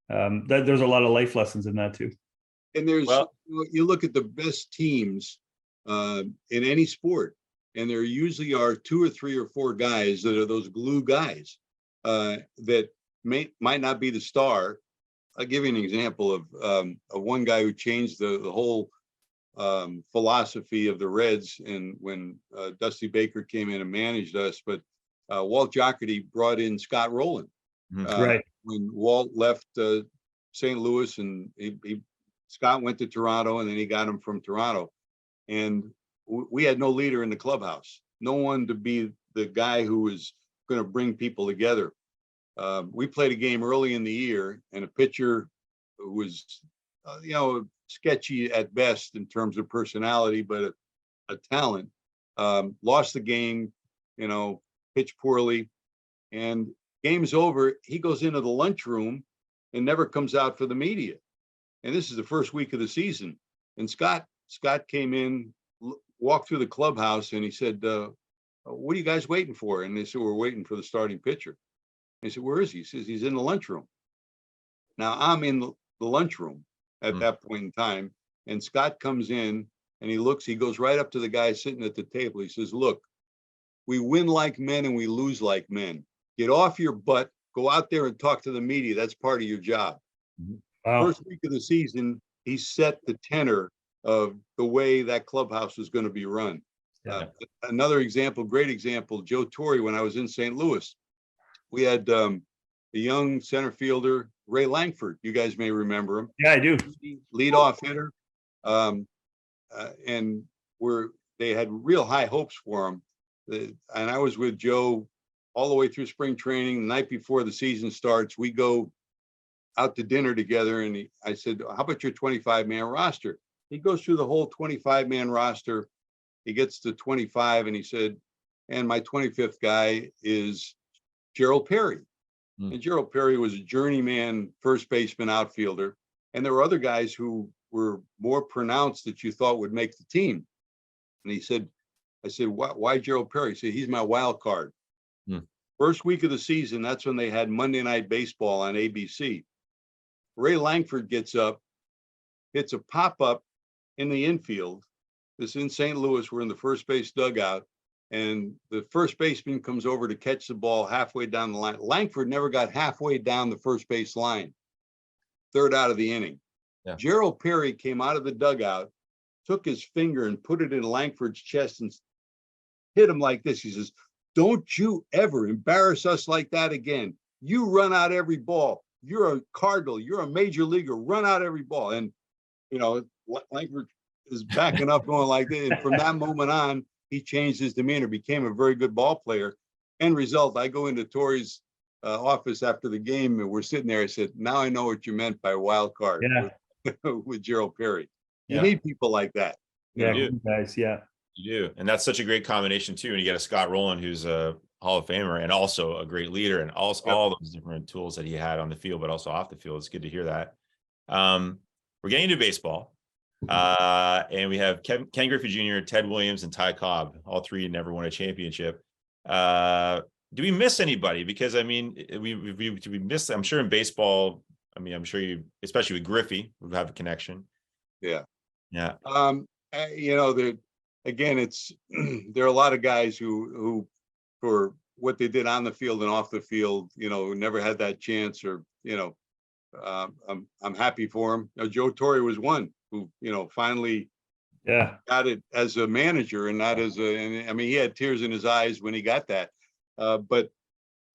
There's a lot of life lessons in that too. And you look at the best teams in any sport, and there usually are 2 or 3 or 4 guys that are those glue guys that might not be the star. I'll give you an example of one guy who changed the whole philosophy of the Reds, and when Dusty Baker came in and managed us, but Walt Jocketty brought in Scott Rowland. Right. When Walt left St. Louis, and Scott went to Toronto, and then he got him from Toronto. And we had no leader in the clubhouse, no one to be the guy who was going to bring people together. We played a game early in the year, and a pitcher who was, sketchy at best in terms of personality, but a talent, lost the game, pitched poorly, and game's over. He goes into the lunchroom and never comes out for the media. And this is the first week of the season. And Scott came in, walked through the clubhouse, and he said, "What are you guys waiting for?" And they said, "We're waiting for the starting pitcher." He said, "Where is he?" He says, "He's in the lunchroom." Now I'm in the lunchroom at that point in time, and Scott comes in and he goes right up to the guy sitting at the table. He says, "Look, we win like men and we lose like men. Get off your butt, go out there and talk to the media. That's part of your job." Wow. First week of the season, he set the tenor of the way that clubhouse was going to be run. Another example, great example, Joe Torre, when I was in St. Louis, we had a young center fielder, Ray Langford. You guys may remember him. Yeah, I do. Leadoff hitter. And they had real high hopes for him. And I was with Joe all the way through spring training. The night before the season starts, we go out to dinner together. And I said, "How about your 25-man roster?" He goes through the whole 25-man roster. He gets to 25 and he said, "And my 25th guy is Gerald Perry." And Gerald Perry was a journeyman first baseman outfielder. And there were other guys who were more pronounced that you thought would make the team. And I said, "Why Gerald Perry?" He said, "He's my wild card." First week of the season, that's when they had Monday Night Baseball on ABC. Ray Langford gets up, hits a pop-up in the infield. This is in St. Louis. We're in the first base dugout. And the first baseman comes over to catch the ball halfway down the line. Langford never got halfway down the first base line. Third out of the inning. Yeah. Gerald Perry came out of the dugout, took his finger and put it in Langford's chest and hit him like this. He says, "Don't you ever embarrass us like that again. You run out every ball. You're a Cardinal. You're a major leaguer. Run out every ball." And, Langford is backing up going like that. And from that moment on, he changed his demeanor, became a very good ball player. End result, I go into Torrey's office after the game, and we're sitting there. I said, "Now I know what you meant by wild card with Gerald Perry." You need people like that. Guys, You do. And that's such a great combination too. And you get a Scott Rowland, who's a Hall of Famer and also a great leader, and also all those different tools that he had on the field, but also off the field. It's good to hear that. We're getting into baseball. And we have Ken Griffey Jr., Ted Williams, and Ty Cobb. All three never won a championship. Do we miss anybody? Because I mean, we miss, I'm sure in baseball, I mean, I'm sure you, especially with Griffey, would have a connection. Yeah. Yeah. Again, it's there are a lot of guys who for what they did on the field and off the field, never had that chance, or I'm happy for him. Joe Torre was one who finally got it as a manager and not as and I mean, he had tears in his eyes when he got that. But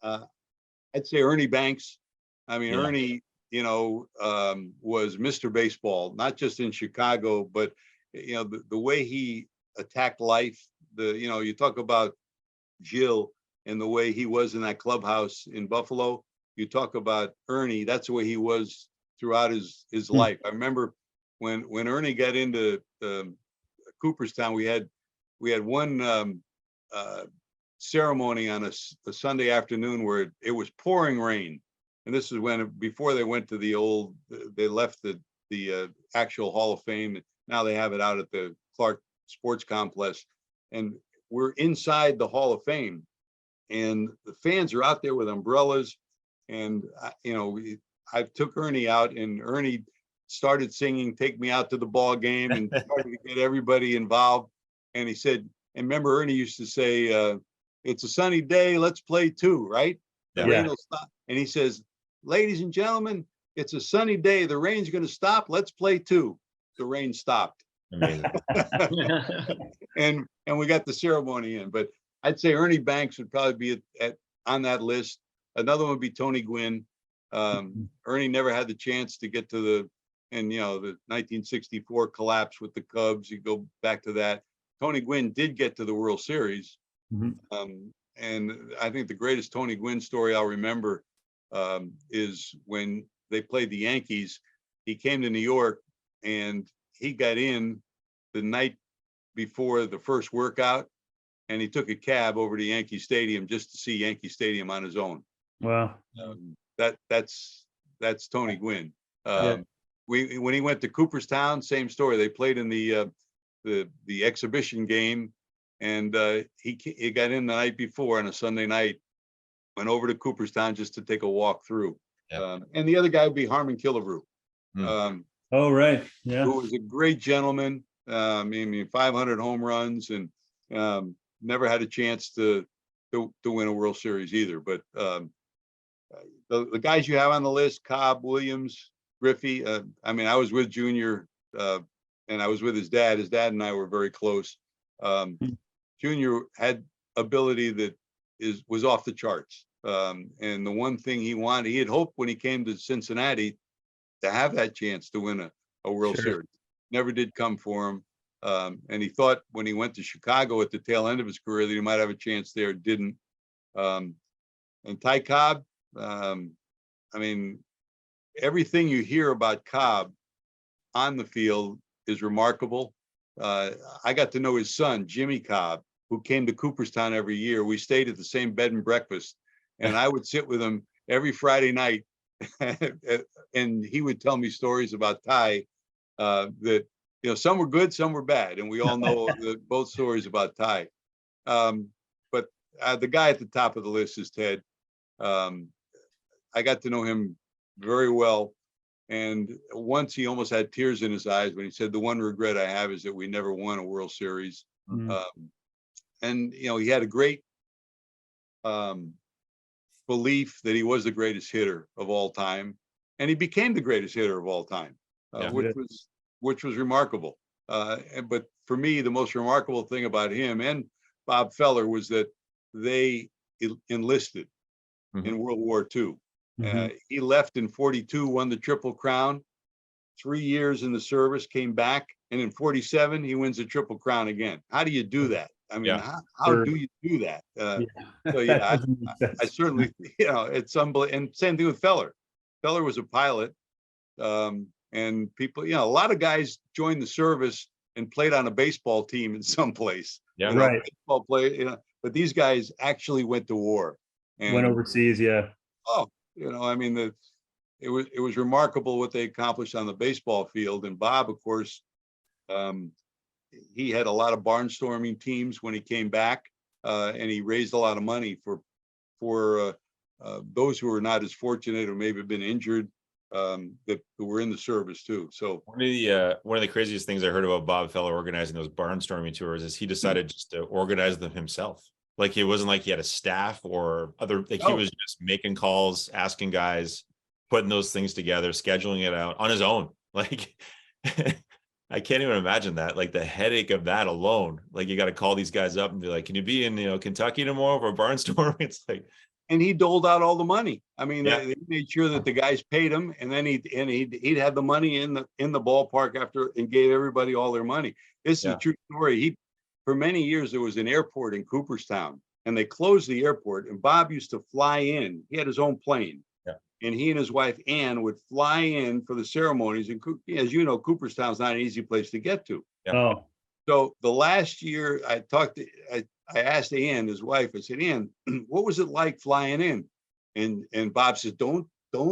I'd say Ernie Banks. I mean, Ernie, was Mr. Baseball, not just in Chicago, but the way he attacked life. You talk about Jill and the way he was in that clubhouse in Buffalo. You talk about Ernie, that's the way he was throughout his life. I remember when Ernie got into Cooperstown, we had one ceremony on a Sunday afternoon where it was pouring rain. And this is before they went to they left the actual Hall of Fame. Now they have it out at the Clark Sports Complex. And we're inside the Hall of Fame. And the fans are out there with umbrellas. And, I took Ernie out, and Ernie started singing "Take Me Out to the Ball Game" and started to get everybody involved. And he said, and remember, Ernie used to say, "It's a sunny day, let's play two," right? The rain will stop. And he says, "Ladies and gentlemen, it's a sunny day. The rain's going to stop. Let's play two." The rain stopped. Amazing. and we got the ceremony in. But I'd say Ernie Banks would probably be on that list. Another one would be Tony Gwynn. Ernie never had the chance to get to the 1964 collapse with the Cubs. You go back to that. Tony Gwynn did get to the World Series. And I think the greatest Tony Gwynn story I'll remember is when they played the Yankees. He came to New York and he got in the night before the first workout, and he took a cab over to Yankee Stadium just to see Yankee Stadium on his own. Wow. That's Tony Gwynn. When he went to Cooperstown, same story. They played in the exhibition game, and he got in the night before on a Sunday night, went over to Cooperstown just to take a walk through. And the other guy would be Harmon Killebrew. Oh, right. Yeah. Who was a great gentleman. 500 home runs, and never had a chance to win a World Series either. But the guys you have on the list: Cobb, Williams, Griffey. I was with Junior, and I was with his dad. His dad and I were very close. Junior had ability that was off the charts. And the one thing he had hoped when he came to Cincinnati to have that chance to win a World Series. Never did come for him. And he thought when he went to Chicago at the tail end of his career that he might have a chance there. Didn't. And Ty Cobb, everything you hear about Cobb on the field is remarkable. I got to know his son, Jimmy Cobb, who came to Cooperstown every year. We stayed at the same bed and breakfast, and I would sit with him every Friday night, and he would tell me stories about Ty that, some were good, some were bad, and we all know both stories about Ty. But the guy at the top of the list is Ted. I got to know him very well. And once he almost had tears in his eyes when he said, "The one regret I have is that we never won a World Series." And, he had a great belief that he was the greatest hitter of all time. And he became the greatest hitter of all time, which was remarkable. But for me, the most remarkable thing about him, and Bob Feller was that they enlisted in World War II. He left in 42, won the Triple Crown, 3 years in the service, came back, and in 47 he wins the Triple Crown again. How do you do that? I mean, how do you do that? So yeah, I certainly, it's unbelievable. And same thing with Feller. Feller was a pilot, and people, a lot of guys joined the service and played on a baseball team in some place. Yeah, right. Baseball play, but these guys actually went to war and Went overseas. Yeah. Oh, I mean, it was remarkable what they accomplished on the baseball field. And Bob, of course, he had a lot of barnstorming teams when he came back, and he raised a lot of money for those who were not as fortunate or maybe have been injured, that were in the service too. So one of the craziest things I heard about Bob Feller organizing those barnstorming tours is he decided just to organize them himself. Like, it wasn't like he had a staff or other, like he was just making calls, asking guys, putting those things together, scheduling it out on his own. Like, I can't even imagine that, like the headache of that alone. Like, you got to call these guys up and be like, can you be in, Kentucky tomorrow for a barnstorm? It's like, and he doled out all the money. I mean, they made sure that the guys paid him, and then he'd have the money in the ballpark after, and gave everybody all their money. This is a true story. For many years, there was an airport in Cooperstown, and they closed the airport, and Bob used to fly in. He had his own plane, and he and his wife, Ann, would fly in for the ceremonies. And as you know, Cooperstown's not an easy place to get to. Oh. So the last year I asked Ann, his wife, I said, Ann, what was it like flying in? And Bob said, don't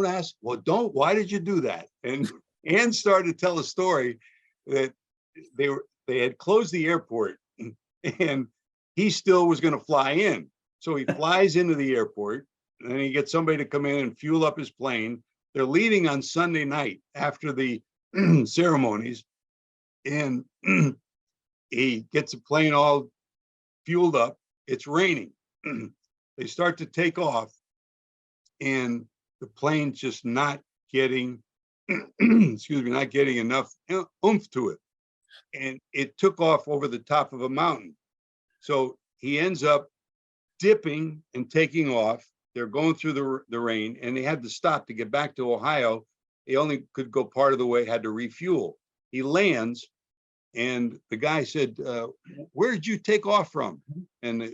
ask. Well, why did you do that? And Ann started to tell a story that they had closed the airport, and he still was going to fly in. So he flies into the airport, and then he gets somebody to come in and fuel up his plane. They're leaving on Sunday night after the ceremonies, and he gets the plane all fueled up. It's raining. They start to take off, and the plane's just not getting, not getting enough oomph to it. And it took off over the top of a mountain. So he ends up dipping and taking off. They're going through the rain, and they had to stop to get back to Ohio. They only could go part of the way, had to refuel. He lands, and the guy said, where did you take off from? And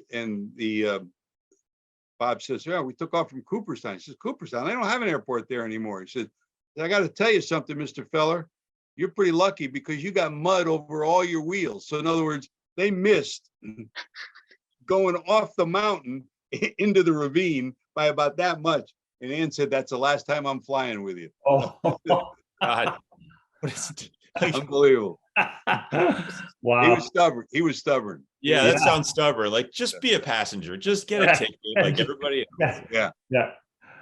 Bob says, yeah, we took off from Cooperstown. He says, Cooperstown, they don't have an airport there anymore. He said, I got to tell you something, Mr. Feller. You're pretty lucky because you got mud over all your wheels. So in other words, they missed going off the mountain into the ravine by about that much. And Ann said, that's the last time I'm flying with you. Oh, God. Unbelievable. Wow. He was stubborn. Yeah, that sounds stubborn. Like, just be a passenger. Just get a ticket like everybody else. Yeah.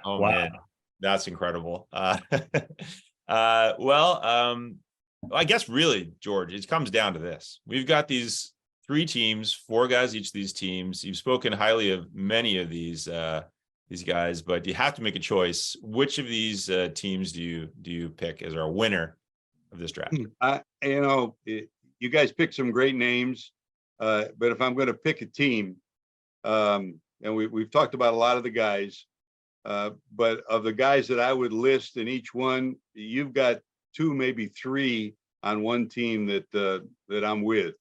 Oh, wow. Man. That's incredible. I guess really, George, it comes down to this. We've got these 3 teams, 4 guys each of these teams. You've spoken highly of many of these guys, but you have to make a choice. Which of these teams do you pick as our winner of this draft? You guys picked some great names, but if I'm going to pick a team, and we've talked about a lot of the guys, but of the guys that I would list in each one, you've got 2, maybe 3 on one team that I'm with,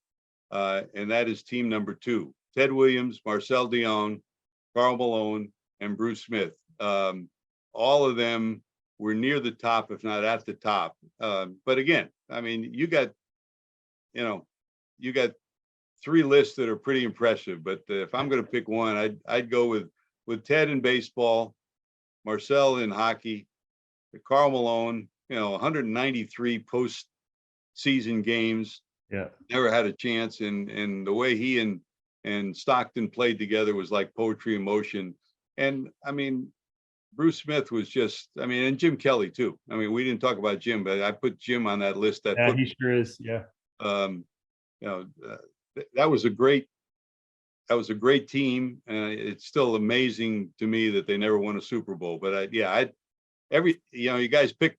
and that is team number 2: Ted Williams, Marcel Dionne, Karl Malone, and Bruce Smith. All of them were near the top, if not at the top. But again, I mean, you got 3 lists that are pretty impressive. But if I'm going to pick one, I'd go with Ted in baseball, Marcel in hockey, Karl Malone, 193 post-season games. Yeah. Never had a chance. And the way he and Stockton played together was like poetry in motion. And I mean, Bruce Smith was just, and Jim Kelly too. We didn't talk about Jim, but I put Jim on that list. He sure is. Yeah. That was a great team. It's still amazing to me that they never won a Super Bowl. But you guys picked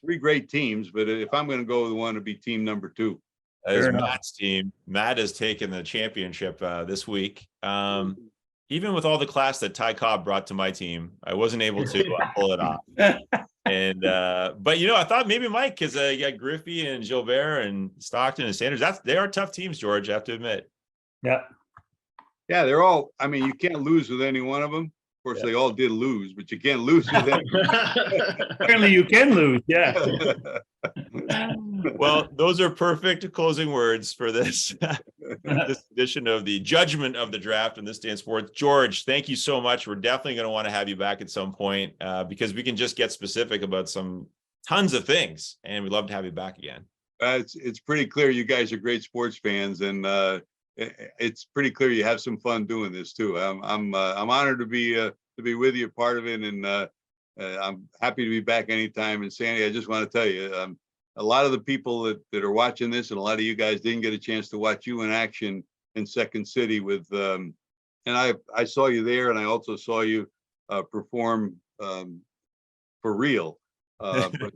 3 great teams, but if I'm going to go with one, it'd be team number 2. That is Fair enough. Matt's team. Matt has taken the championship this week. Even with all the class that Ty Cobb brought to my team, I wasn't able to pull it off. And but I thought maybe Mike, because you got Griffey and Gilbert and Stockton and Sanders. They are tough teams, George. I have to admit. Yeah. Yeah, they're all. I mean, you can't lose with any one of them. Of course, they all did lose, but you can't lose with them. Apparently, you can lose. Yeah. Well, those are perfect closing words for this this edition of the Judgment of the Draft in This Day in Sports. George, thank you so much. We're definitely going to want to have you back at some point because we can just get specific about tons of things, and we'd love to have you back again. It's pretty clear you guys are great sports fans, and it's pretty clear you have some fun doing this too. I'm honored to be with you, part of it, and I'm happy to be back anytime. And Sandy, I just want to tell you, a lot of the people that are watching this, and a lot of you guys didn't get a chance to watch you in action in Second City with, and I saw you there, and I also saw you perform for real. But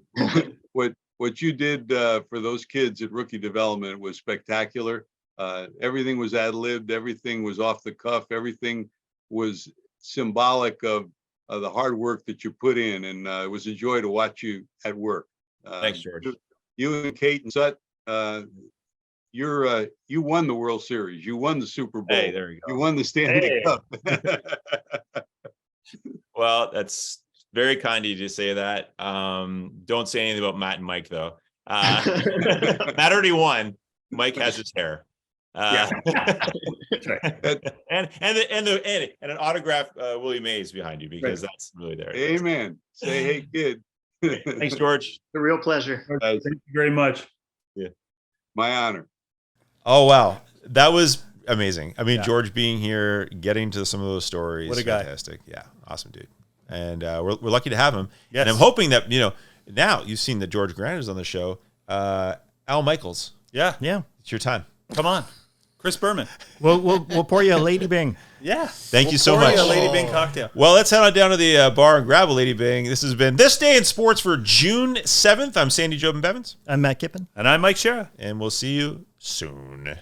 what you did for those kids at rookie development was spectacular. Everything was ad-libbed, everything was off the cuff, everything was symbolic of the hard work that you put in, and it was a joy to watch you at work. Thanks, George. You and Kate and Sut, you won the World Series, you won the Super Bowl, Hey, there you go. you won the Stanley Cup. Well, that's very kind of you to say that. Don't say anything about Matt and Mike, though. Matt already won. Mike has his hair. Yeah. and an autograph Willie Mays behind you, because that's really there. Amen. Say hey, kid. Thanks, George. A real pleasure. Thank you very much. Yeah, my honor. Oh wow, that was amazing. I mean, George being here, getting to some of those stories. What a guy. Fantastic. Yeah, awesome dude. And we're lucky to have him. Yes. And I'm hoping that now you've seen that George Grande is on the show. Al Michaels, Yeah. it's your time. Come on. Chris Berman. We'll pour you a Lady Bing. Yeah. Thank you so pour much. you a Lady Bing cocktail. Well, let's head on down to the bar and grab a Lady Bing. This has been This Day in Sports for June 7th. I'm Sandy Jobin Bevins. I'm Matt Kippen. And I'm Mike Shara. And we'll see you soon.